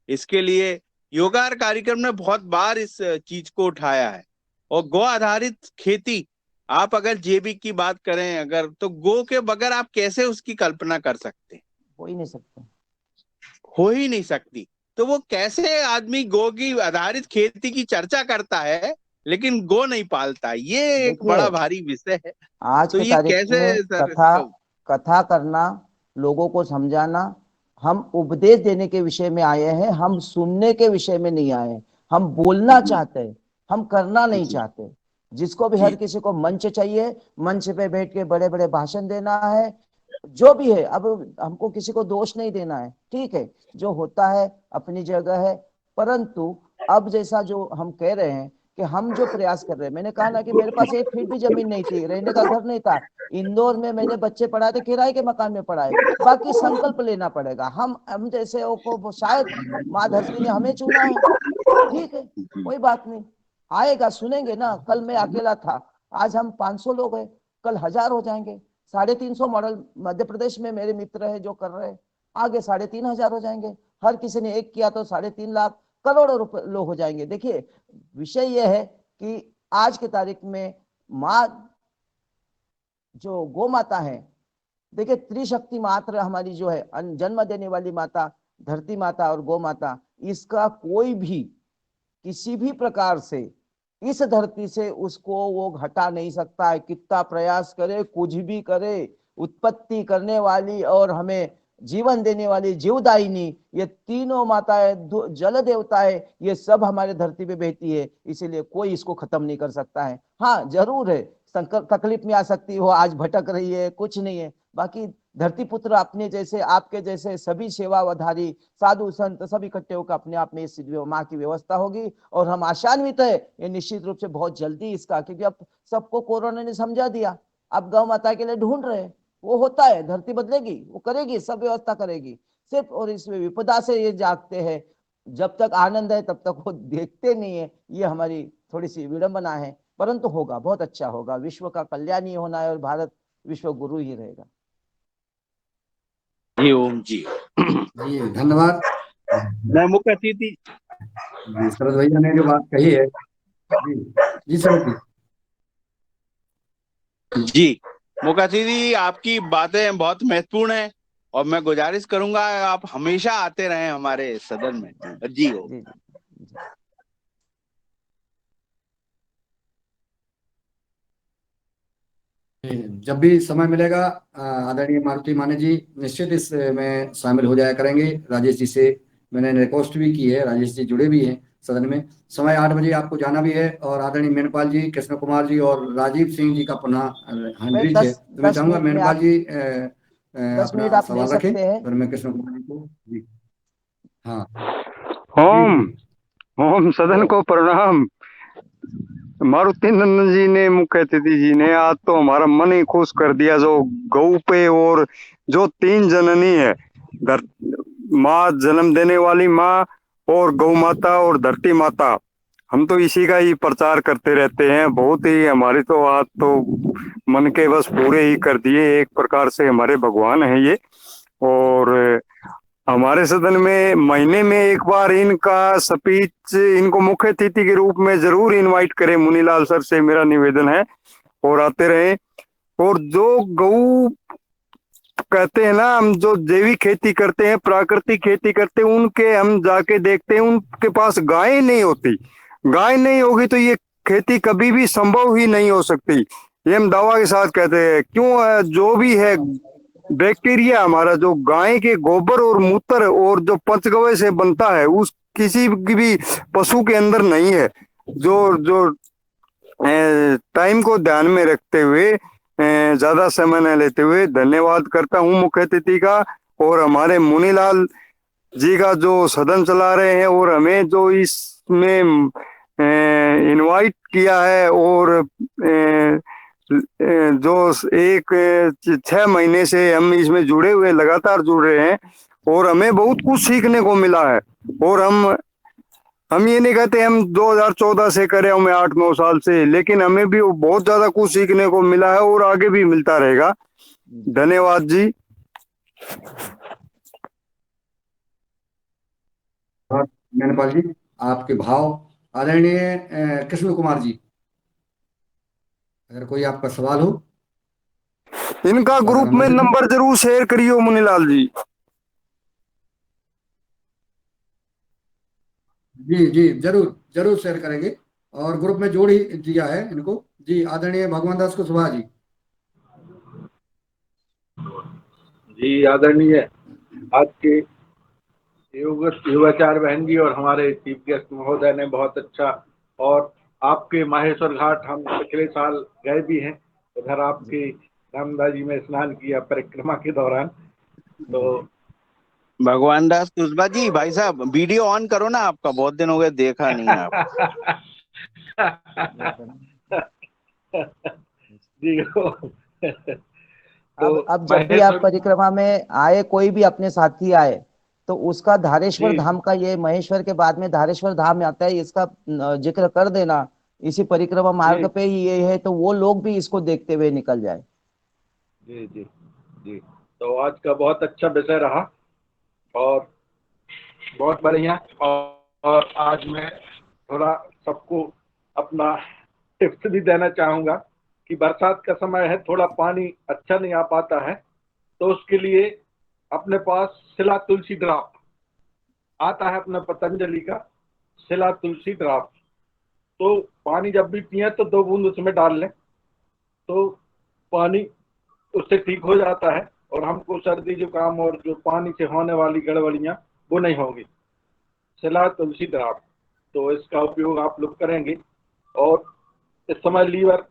इसके लिए योगार कार्यक्रम ने बहुत बार इस चीज को उठाया है। और गौ आधारित खेती, आप अगर जेबी की बात करें अगर, तो गो के बगैर आप कैसे उसकी कल्पना कर सकते हैं? हो ही नहीं सकता, हो ही नहीं सकती। तो वो कैसे आदमी गो की आधारित खेती की चर्चा करता है लेकिन गो नहीं पालता? ये एक बड़ा भारी विषय है। आज तो के ये तारीख कैसे में सर कथा करना, लोगों को समझाना, हम उपदेश देने के विषय में आए हैं, हम सुनने के विषय में नहीं आए हैं। हम बोलना चाहते हैं, हम करना नहीं चाहते। जिसको भी, हर किसी को मंच चाहिए, मंच पे बैठ के बड़े बड़े भाषण देना है, जो भी है। अब हमको किसी को दोष नहीं देना है, ठीक है, जो होता है अपनी जगह है। परंतु अब जैसा जो हम कह रहे हैं कि हम जो प्रयास कर रहे हैं, मैंने कहा ना कि मेरे पास 1 फीट भी जमीन नहीं थी, रहने का घर नहीं था। इंदौर में मैंने बच्चे पढ़ाए थे, किराए के मकान में पढ़ाए। बाकी संकल्प लेना पड़ेगा। हम जैसे को शायद माँ धरती ने हमें चुना है, ठीक है, कोई बात नहीं। आएगा, सुनेंगे ना। कल मैं अकेला था, आज हम 500 लोग हैं, कल 1000 हो जाएंगे। 350 मॉडल मध्य प्रदेश में मेरे मित्र है जो कर रहे हैं, आगे 3500 हो जाएंगे। हर किसी ने एक किया तो 3.5 लाख, करोड़ों रुपए लोग हो जाएंगे। देखिए विषय यह है कि आज की तारीख में माँ जो गौ माता है, देखिए त्रिशक्ति मात्र हमारी जो है, जन्म देने वाली माता, धरती माता और गौ माता, इसका कोई भी किसी भी प्रकार से इस धरती से उसको वो हटा नहीं सकता है। कितना प्रयास करे, कुछ भी करे, उत्पत्ति करने वाली और हमें जीवन देने वाली जीवदायिनी, ये तीनों माताएं, जल देवता है, ये सब हमारे धरती पे बहती है, इसीलिए कोई इसको खत्म नहीं कर सकता है। हाँ जरूर है, तकलीफ में आ सकती हो, आज भटक रही है, कुछ नहीं है, बाकी धरती पुत्र अपने जैसे, आपके जैसे सभी सेवाधारी साधु संत सब इकट्ठे होकर अपने आप में इस माँ की व्यवस्था होगी। और हम आशान्वित है ये निश्चित रूप से बहुत जल्दी इसका, क्योंकि अब सबको कोरोना ने समझा दिया, अब गौ माता के लिए ढूंढ रहे हैं, वो होता है, धरती बदलेगी, वो करेगी, सब व्यवस्था करेगी सिर्फ। और इसमें विपदा से ये जागते हैं, जब तक आनंद है तब तक वो देखते नहीं है, ये हमारी थोड़ी सी विडंबना है, परंतु होगा, बहुत अच्छा होगा, विश्व का कल्याण ही होना है और भारत विश्व गुरु ही रहेगा। जी ओम जी। जी धन्यवाद। मैं मुख्य अतिथि जी शरद भैया ने जो बात कही है, जी जी शरद जी। जी, मुख्य अतिथि आपकी बातें बहुत महत्वपूर्ण है और मैं गुजारिश करूंगा आप हमेशा आते रहें हमारे सदन में। जी हो। जी जी जी। जब भी समय मिलेगा आदरणीय मारुति माने जी निश्चित इस में शामिल हो जाया करेंगे। राजेश जी से मैंने रिक्वेस्ट भी की है, राजेश जी जुड़े भी हैं सदन में। समय 8 बजे आपको जाना भी है और आदरणीय मेनपाल जी, कृष्ण कुमार जी और राजीव सिंह जी का पुनः हैंड है, तो मैं चाहूंगा मेनपाल जी 10 मिनट अपना आप ले सवाल रखें, सकते हैं। फिर मैं कृष्ण कुमार जी को। जी हाँ ओम जी ओम सदन को प्रणाम। मारुति नंदन जी ने, मुख्य अतिथि जी ने आज तो हमारा मन ही खुश कर दिया। जो गौ पे और जो 3 जननी है, माँ, जन्म देने वाली माँ और गौ माता और धरती माता, हम तो इसी का ही प्रचार करते रहते हैं। बहुत ही हमारे तो आज तो मन के बस पूरे ही कर दिए, एक प्रकार से हमारे भगवान है ये। और हमारे सदन में महीने में एक बार इनका स्पीच, इनको मुख्य अतिथि के रूप में जरूर इनवाइट करें, मुनीलाल सर से मेरा निवेदन है, और आते रहे। और जो गौ कहते हैं ना, हम जो जैविक खेती करते हैं, प्राकृतिक खेती करते हैं, उनके हम जाके देखते हैं, उनके पास गाय नहीं होती। गाय नहीं होगी तो ये खेती कभी भी संभव ही नहीं हो सकती, ये हम दावा के साथ कहते हैं। क्यों? जो भी है बैक्टीरिया हमारा, जो गाय के गोबर और मूत्र और जो पंचगव्य से बनता है, उस किसी भी पशु के अंदर नहीं है। जो जो टाइम को ध्यान में रखते हुए, ज्यादा समय न लेते हुए, धन्यवाद करता हूँ मुख्य अतिथि का और हमारे मुनीलाल जी का जो सदन चला रहे हैं और हमें जो इसमें इनवाइट किया है। और जो 6 महीने से हम इसमें जुड़े हुए, लगातार जुड़ रहे हैं और हमें बहुत कुछ सीखने को मिला है। और हम ये नहीं कहते हम 2014 से करे हमें 8-9 साल से, लेकिन हमें भी बहुत ज्यादा कुछ सीखने को मिला है और आगे भी मिलता रहेगा। धन्यवाद जी। मेनपाल जी आपके भाव। आदरणीय कृष्ण कुमार जी, अगर कोई आपका सवाल हो, इनका ग्रुप में नंबर जरूर शेयर करियो मुनीलाल जी। जी जी जरूर जरूर शेयर करेंगे और ग्रुप में जोड़ ही दिया है इनको। जी आदरणीय भगवान दास कुशवाहा जी। जी आदरणीय आज के युवाचार बहन जी और हमारे चीफ गेस्ट महोदय ने बहुत अच्छा, और आपके माहेश्वर घाट हम पिछले साल गए भी हैं, उधर आपके रामदास जी में स्नान किया परिक्रमा के दौरान। तो भगवान दास कुशवाहा जी, भाई साहब वीडियो ऑन करो ना, आपका बहुत दिन हो गए देखा नहीं आप। जी तो अब जब भी आप परिक्रमा में आए, कोई भी अपने साथी आए, तो उसका धारेश्वर धाम का, ये महेश्वर के बाद में धारेश्वर धाम आता है, इसका जिक्र कर देना, इसी परिक्रमा मार्ग जी। पे ही ये है, तो वो लोग भी इसको देखते हुए निकल जाए। जी जी जी। तो आज का बहुत अच्छा विषय रहा और बहुत बढ़िया। और आज मैं थोड़ा सबको अपना टिप्स भी देना चाहूंगा कि बरसात का समय है, थोड़ा पानी अच्छा नहीं आ पाता है, तो उसके लिए अपने पास सिला तुलसी ड्राप आता है, अपना पतंजलि का सिला तुलसी ड्राप। तो पानी जब भी पिए तो 2 बूंद उसमें डाल लें, तो पानी उससे ठीक हो जाता है और हमको सर्दी जुकाम और जो पानी से होने वाली गड़बड़ियां वो नहीं होंगी। सिला तुलसी ड्राप, तो इसका उपयोग आप लोग करेंगे। और इस समय लीवर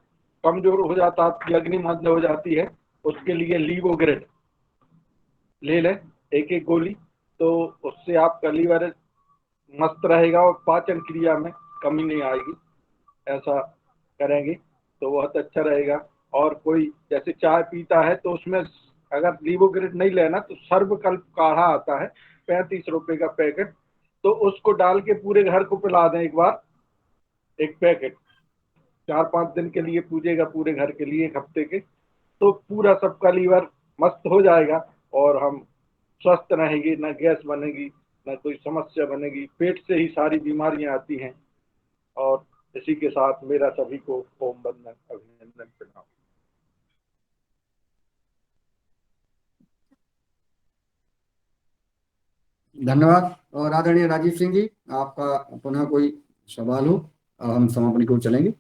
कमजोर हो जाता है, आपकी अग्नि मंद हो जाती है, उसके लिए लीवोग्रिड ले लें 1-1 गोली, तो उससे आपका लीवर मस्त रहेगा और पाचन क्रिया में कमी नहीं आएगी। ऐसा करेंगे तो बहुत अच्छा रहेगा। और कोई जैसे चाय पीता है तो उसमें अगर लीवोग्रिड नहीं लेना तो सर्वकल्प काढ़ा आता है 35 रुपए का पैकेट, तो उसको डाल के पूरे घर को पिला दें एक बार, एक पैकेट 4-5 दिन के लिए पूजेगा, पूरे घर के लिए 1 हफ्ते के, तो पूरा सबका लीवर मस्त हो जाएगा और हम स्वस्थ रहेंगे, ना गैस बनेगी, ना कोई समस्या बनेगी। पेट से ही सारी बीमारियां आती हैं। और इसी के साथ मेरा सभी को ओम वंदन, अभिनंदन, प्रणाम। धन्यवाद। और आदरणीय राजीव सिंह जी, आपका पुनः कोई सवाल हो, अब हम समापन की ओर चलेंगे।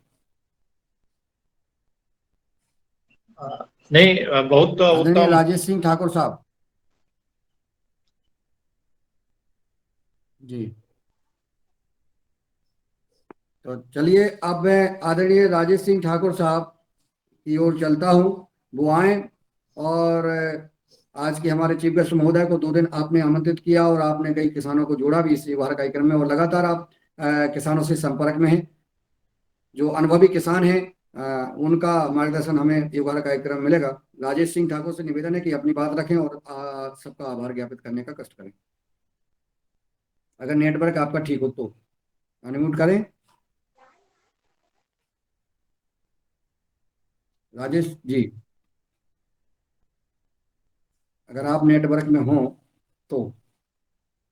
नहीं, बहुत आदरणीय उत्तम। राजेश सिंह ठाकुर साहब जी। तो चलिए, अब मैं आदरणीय राजेश सिंह ठाकुर साहब की ओर चलता हूँ। वो आए और आज के हमारे चीफ गेस्ट महोदय को 2 दिन आपने आमंत्रित किया और आपने कई किसानों को जोड़ा भी इस युवा कार्यक्रम में, और लगातार आप किसानों से संपर्क में हैं। जो अनुभवी किसान हैं उनका मार्गदर्शन हमें युवा कार्यक्रम मिलेगा। राजेश सिंह ठाकुर से निवेदन है कि अपनी बात रखें और सबका आभार ज्ञापित करने का कष्ट करें। अगर नेटवर्क आपका ठीक हो तो अनम्यूट करें। राजेश जी, अगर आप नेटवर्क में हो तो,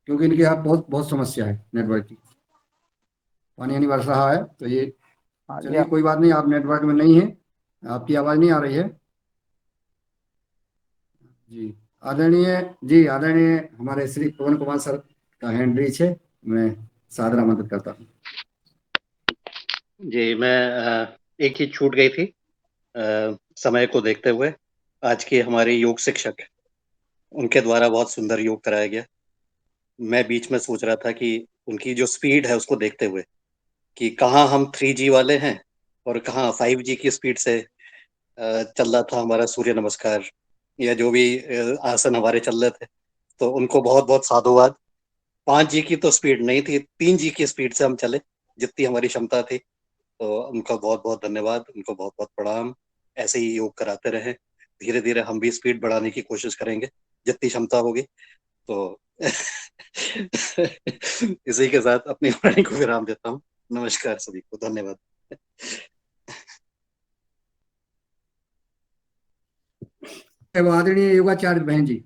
क्योंकि इनके यहाँ बहुत बहुत समस्या है नेटवर्क की, पानी नहीं बरस रहा है तो ये। हाँ, चलिए कोई बात नहीं, आप नेटवर्क में नहीं है, आपकी आवाज़ नहीं आ रही है जी। आदरणीय हमारे श्री पवन कुमार सर का हैंड रीच है, मैं सादर आमंत्रित करता हूँ। जी, मैं एक ही छूट गई थी समय को देखते हुए। आज के हमारे योग शिक्षक, उनके द्वारा बहुत सुंदर योग कराया गया। मैं बीच में सोच रहा था कि उनकी जो स्पीड है उसको देखते हुए कि कहाँ हम 3G वाले हैं और कहाँ 5G की स्पीड से चल रहा था हमारा सूर्य नमस्कार या जो भी आसन हमारे चल रहे थे। तो उनको बहुत बहुत साधुवाद। 5G की तो स्पीड नहीं थी, 3G की स्पीड से हम चले जितनी हमारी क्षमता थी। तो उनका बहुत बहुत धन्यवाद, उनको बहुत बहुत प्रणाम। ऐसे ही योग कराते रहें। धीरे धीरे हम भी स्पीड बढ़ाने की कोशिश करेंगे जितनी क्षमता होगी। तो इसी के साथ अपनी वाणी को विराम देता हूँ। नमस्कार सभी को, धन्यवाद। आदरणीय योगाचार्य बहन जी।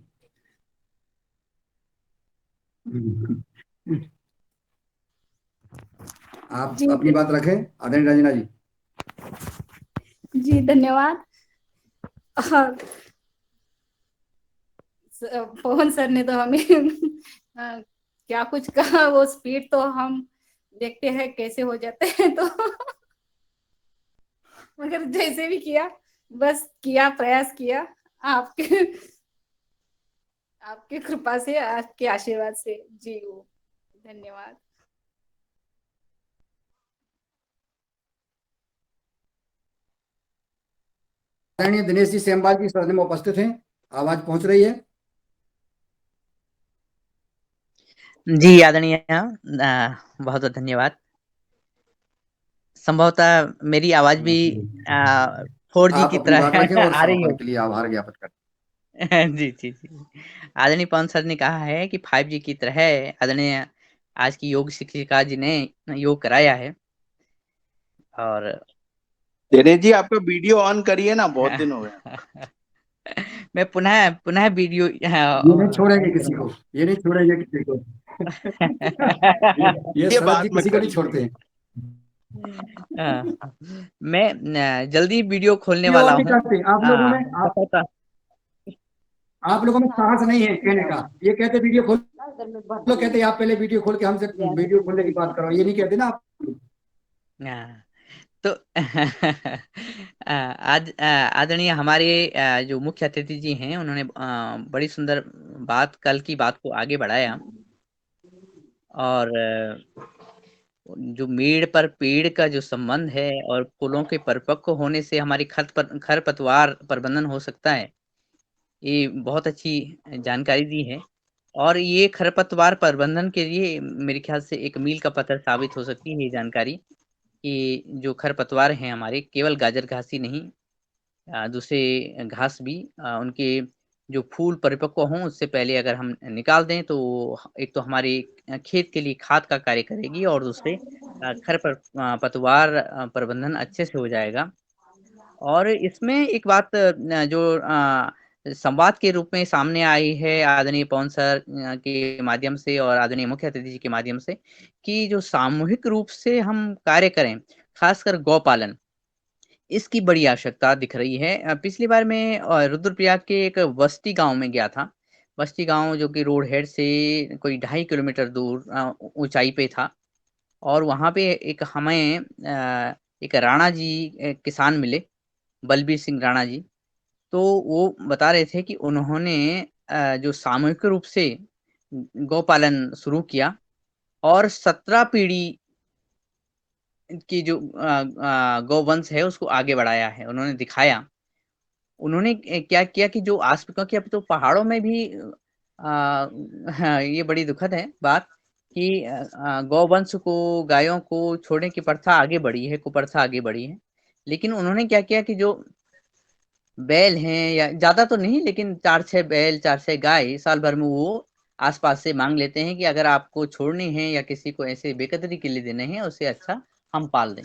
आप जी अपनी बात रखें, आदरणीय रंजना जी। जी धन्यवाद। और पवन सर ने तो हमें क्या कुछ कहा, वो स्पीड तो हम देखते हैं कैसे हो जाते हैं, तो मगर जैसे भी किया, बस किया, प्रयास किया, आपके आपकी कृपा से, आपके आशीर्वाद से जी। वो धन्यवाद। आदरणीय दिनेश जी सेमवाल जी सदन में उपस्थित हैं, आवाज पहुंच रही है? जी आदरणीय, बहुत बहुत धन्यवाद। संभवतः मेरी आवाज भी 4G आप की अपनी बात रखें तरह और आ रही समापन हो। के लिए आभार ज्ञापित करते जी जी जी। आदरणीय पवन सर ने कहा है कि 5G की तरह आदरणीय आज की योग शिक्षिका जी ने योग कराया है। और दिनेश जी आपका वीडियो ऑन करिए ना, बहुत दिन हो गए। मैं पुनः पुनः वीडियो ये नहीं छोड़ेंगे ऑन किसी करूंगा। को, ये नहीं छोड़ेंगे किसी को। ये ये शरद बात जी मत किसी को नहीं करिए। छोड़ते हैं। मैं जल्दी वीडियो खोलने ये वाला और नहीं हूँ। करते आप लोगों में, सफलता आप लोगों में साहस नहीं है कहने का। ये कहते वीडियो खोल लो, कहते आप पहले वीडियो खोल के हमसे वीडियो खोलने की बात करो, ये नहीं कहते ना आप। हाँ, तो आज आदरणीय हमारे जो मुख्य अतिथि जी हैं, उन्होंने बड़ी सुंदर बात, कल की बात को आगे बढ़ाया। और जो मेड़ पर पेड़ का जो संबंध है और फूलों के परिपक्व होने से हमारी खरपतवार प्रबंधन हो सकता है, ये बहुत अच्छी जानकारी दी है। और ये खरपतवार प्रबंधन के लिए मेरे ख्याल से एक मील का पत्थर साबित हो सकती है ये जानकारी, कि जो खरपतवार हैं हमारे, केवल गाजर घास ही नहीं, दूसरे घास भी, उनके जो फूल परिपक्व हों उससे पहले अगर हम निकाल दें तो एक तो हमारे खेत के लिए खाद का कार्य करेगी, और दूसरे पतवार प्रबंधन अच्छे से हो जाएगा। और इसमें एक बात जो संवाद के रूप में सामने आई है आदरणीय पवन सर के माध्यम से और आदरणीय मुख्य अतिथि जी के माध्यम से, कि जो सामूहिक रूप से हम कार्य करें, खासकर गौपालन, इसकी बड़ी आवश्यकता दिख रही है। पिछली बार मैं रुद्रप्रयाग के एक बस्ती गाँव में गया था। बस्ती गाँव जो कि रोड हेड से कोई 2.5 किलोमीटर दूर ऊँचाई पे था, और वहाँ पे एक राणा जी किसान मिले, बलबीर सिंह राणा जी। तो वो बता रहे थे कि उन्होंने जो सामूहिक रूप से गौपालन शुरू किया, और 17 पीढ़ी की जो गौवंश है उसको आगे बढ़ाया है। उन्होंने दिखाया, उन्होंने क्या किया कि जो क्योंकि अब तो पहाड़ों में भी हाँ, ये बड़ी दुखद है बात कि गौवंश को, गायों को छोड़ने की प्रथा आगे बढ़ी है, कुप्रथा आगे बढ़ी है। लेकिन उन्होंने क्या किया कि जो बैल हैं, या ज़्यादा तो नहीं, लेकिन 4-6 बैल, 4-6 गाय साल भर में वो आस-पास से माँग लेते हैं कि अगर आपको छोड़नी है या किसी को ऐसे बेकदरी के लिए देने हैं, उससे अच्छा हम पाल दें।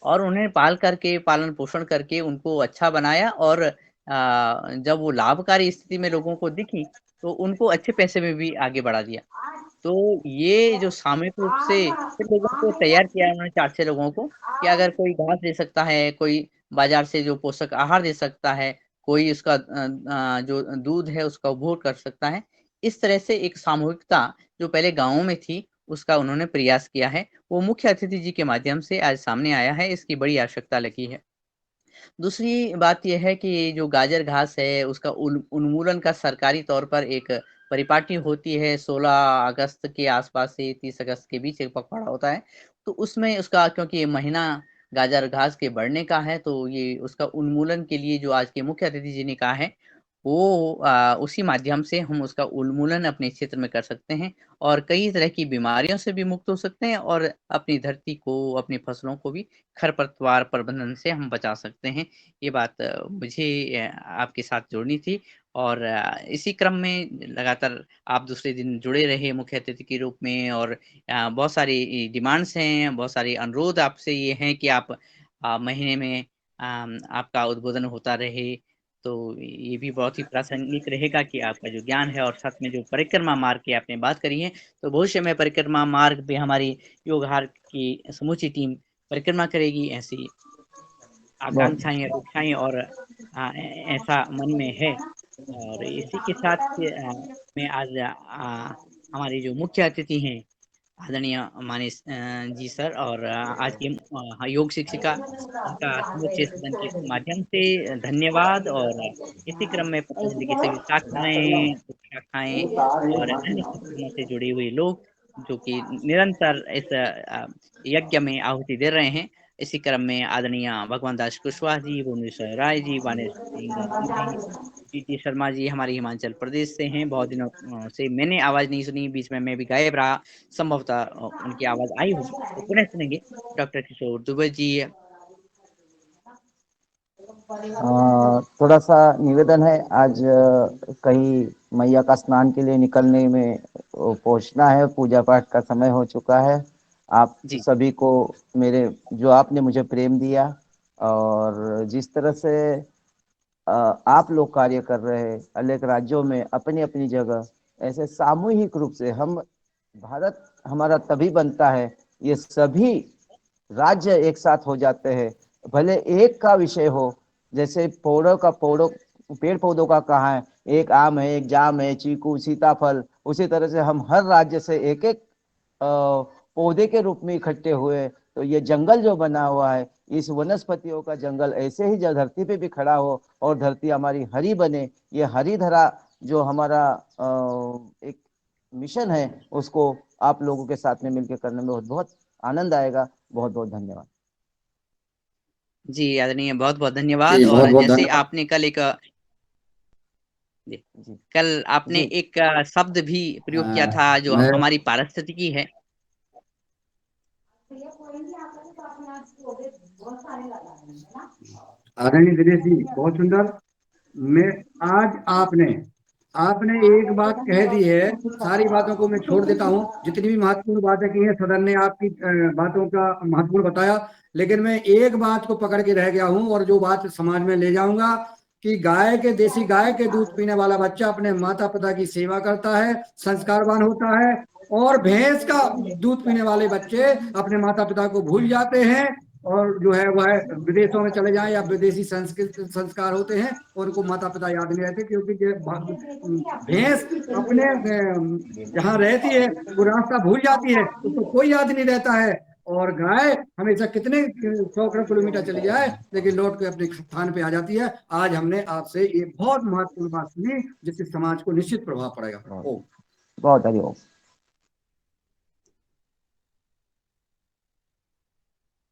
और उन्हें पाल करके, पालन-पोषण करके उनको अच्छा बनाया, और जब वो लाभकारी स्थिति में लोगों को दिखी, तो उनको अच्छे पैसे में भी आगे बढ़ा दिया। तो ये जो सामूहिक रूप से फिर लोगों को तैयार किया उन्होंने, 4-6 लोगों को, कि अगर कोई घास दे सकता है, कोई बाज़ार से जो पोषक आहार दे सकता है, कोई उसका जो दूध है उसका उपभोग कर सकता है। इस तरह से एक सामूहिकता जो पहले गाँवों में थी, उसका उन्होंने प्रयास किया है। वो मुख्य अतिथि जी के माध्यम से आज सामने आया है, इसकी बड़ी आवश्यकता लगी है। दूसरी बात ये है कि जो गाजर घास है उसका उन्मूलन का सरकारी तौर पर एक परिपाटी होती है, 16 अगस्त के आसपास से 30 अगस्त के बीच एक पखवाड़ा होता है। तो उसमें उसका, क्योंकि ये महीना गाजर घास के बढ़ने का है, तो ये उसका उन्मूलन के लिए जो आज के मुख्य अतिथि जी ने कहा है, वो उसी माध्यम से हम उसका उन्मूलन अपने क्षेत्र में कर सकते हैं, और कई तरह की बीमारियों से भी मुक्त हो सकते हैं, और अपनी धरती को, अपनी फसलों को भी खरपतवार प्रबंधन से हम बचा सकते हैं। ये बात मुझे आपके साथ जोड़नी थी। और इसी क्रम में लगातार आप दूसरे दिन जुड़े रहे मुख्य अतिथि के रूप में, और बहुत सारी डिमांड्स हैं, बहुत सारे अनुरोध आपसे ये हैं कि आप महीने में आपका उद्बोधन होता रहे। तो ये भी बहुत ही प्रासंगिक रहेगा कि आपका जो ज्ञान है, और साथ में जो परिक्रमा मार्ग की आपने बात करी है, तो भविष्य में परिक्रमा मार्ग पे हमारी योगहार की समूची टीम परिक्रमा करेगी, ऐसी बहुत आकांक्षाएँ, अपेक्षाएँ और ऐसा मन में है। और इसी के साथ मैं आज हमारे जो मुख्य अतिथि हैं, आदरणीय मानस जी सर, और आज की योग शिक्षिका, उनका समूचे सदन के माध्यम से धन्यवाद। और इसी क्रम में पतंजलि की सभी शाखाएँ, उपशाखाएँ और अन्य संस्थानों से जुड़े हुए लोग जो कि निरंतर इस यज्ञ में आहुति दे रहे हैं। इसी क्रम में आदरणीय भगवान दास कुशवाहा जी, भुवनेश्वर राय जी, वाणेश सिंह जी, टी शर्मा जी हमारे हिमाचल प्रदेश से हैं। बहुत दिनों से मैंने आवाज़ नहीं सुनी, बीच में मैं भी गायब रहा, संभवतः उनकी आवाज़ आई होगी, तो पुनः सुनेंगे। डॉक्टर किशोर दुबे जी। थोड़ा सा निवेदन है, आज कहीं मैया का स्नान के लिए निकलने में पहुंचना है, पूजा पाठ का समय हो चुका है। आप जी सभी को मेरे जो आपने मुझे प्रेम दिया और जिस तरह से आप लोग कार्य कर रहे हैं अलग राज्यों में अपनी अपनी जगह, ऐसे सामूहिक रूप से हम भारत हमारा तभी बनता है ये सभी राज्य एक साथ हो जाते हैं, भले एक का विषय हो, जैसे पेड़ पौधों का कहाँ है, एक आम है, एक जाम है, चीकू, सीताफल, उसी तरह से हम हर राज्य से एक एक पौधे के रूप में इकट्ठे हुए। तो ये जंगल जो बना हुआ है, इस वनस्पतियों का जंगल ऐसे ही जो धरती पे भी खड़ा हो और धरती हमारी हरी बने, ये हरी धरा जो हमारा एक मिशन है, उसको आप लोगों के साथ में मिलकर करने में बहुत बहुत आनंद आएगा। बहुत बहुत धन्यवाद। जी आदरणीय, बहुत बहुत धन्यवाद। जी और बहुत बहुत जैसे धन्यवाद। आपने कल एक जी, जी कल आपने जी एक शब्द भी प्रयोग किया था जो मैं हमारी पारिस्थितिकी है। आदरणीय दिनेश जी, बहुत सुंदर। मैं आज आपने आपने एक बात कह दी है, सारी बातों को मैं छोड़ देता हूँ, जितनी भी महत्वपूर्ण बातें की हैं सदन ने आपकी बातों का महत्वपूर्ण बताया, लेकिन मैं एक बात को पकड़ के रह गया हूँ और जो बात समाज में ले जाऊंगा कि देसी गाय के दूध पीने वाला बच्चा अपने माता पिता की सेवा करता है, संस्कारवान होता है, और भैंस का दूध पीने वाले बच्चे अपने माता पिता को भूल जाते हैं और जो है वह विदेशों में चले जाएं या विदेशी संस्कृत संस्कार होते हैं, उनको माता पिता याद नहीं रहते, क्योंकि भैंस अपने जहाँ रहती है वो रास्ता भूल जाती है, उसको कोई याद नहीं रहता है। और गाय हमेशा कितने 100 किलोमीटर चली जाए लेकिन लौट के अपने स्थान पे आ जाती है। आज हमने आपसे ये बहुत महत्वपूर्ण बात सुनी जिससे समाज को निश्चित प्रभाव पड़ेगा। ओ बहुत हरिओम।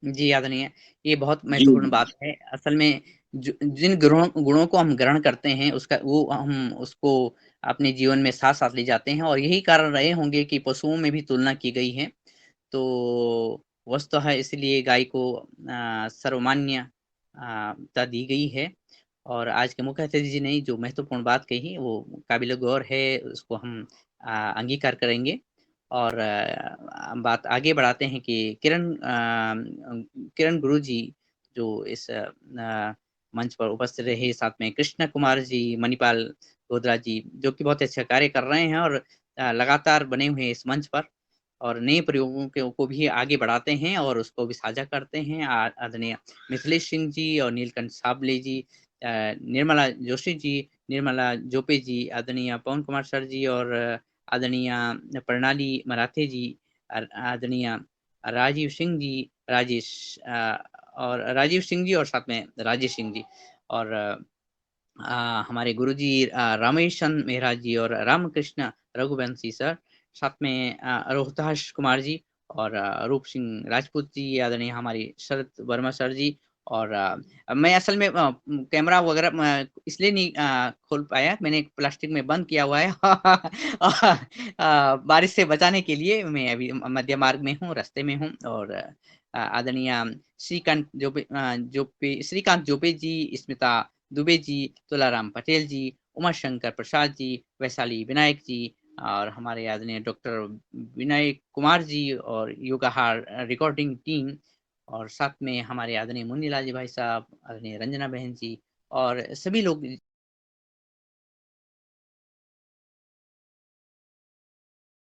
जी आदरणीय, ये बहुत जी महत्वपूर्ण बात है। असल में जिन गुणों गुणों को हम ग्रहण करते हैं उसका वो हम उसको अपने जीवन में साथ साथ ले जाते हैं, और यही कारण रहे होंगे कि पशुओं में भी तुलना की गई है। तो वस्तुतः इसलिए गाय को सर्वमान्य ता दी गई है। और आज के मुख्य अतिथि जी ने जो महत्वपूर्ण बात कही वो काबिल गौर है, उसको हम अंगीकार करेंगे। और बात आगे बढ़ाते हैं कि किरण गुरु जी जो इस मंच पर उपस्थित रहे, साथ में कृष्ण कुमार जी, मणिपाल गोदरा जी, जो कि बहुत अच्छा कार्य कर रहे हैं और लगातार बने हुए हैं इस मंच पर, और नए प्रयोगों को भी आगे बढ़ाते हैं और उसको भी साझा करते हैं। आदरणीय मिथिलेश सिंह जी और नीलकंठ साबले जी, निर्मला जोशी जी, निर्मला जोपे जी, आदरणीय पवन कुमार सर जी, और आदरणीय प्रणाली मराठे जी, आदरणीय राजीव सिंह जी, राजीव सिंह जी, और साथ में राजेश सिंह जी, और हमारे गुरुजी रामेशन मेहरा जी और रामकृष्ण रघुवंशी सर, साथ में रोहताश कुमार जी और रूप सिंह राजपूत जी, आदरणीय हमारी शरद वर्मा सर जी। और मैं असल में कैमरा वगैरह इसलिए नहीं खोल पाया, मैंने प्लास्टिक में बंद किया हुआ है बारिश से बचाने के लिए। मैं अभी मध्य मार्ग में हूँ, रास्ते में हूँ। और आदरणीय श्रीकांत जोपे जी, स्मिता दुबे जी, तुलाराम पटेल जी, उमा शंकर प्रसाद जी, वैशाली विनायक जी, और हमारे आदरणीय डॉक्टर विनय कुमार जी और योगाहार रिकॉर्डिंग टीम, और साथ में हमारे आदरणीय मुन्नीलाल जी भाई साहब, आदरणीय रंजना बहन जी, और सभी लोग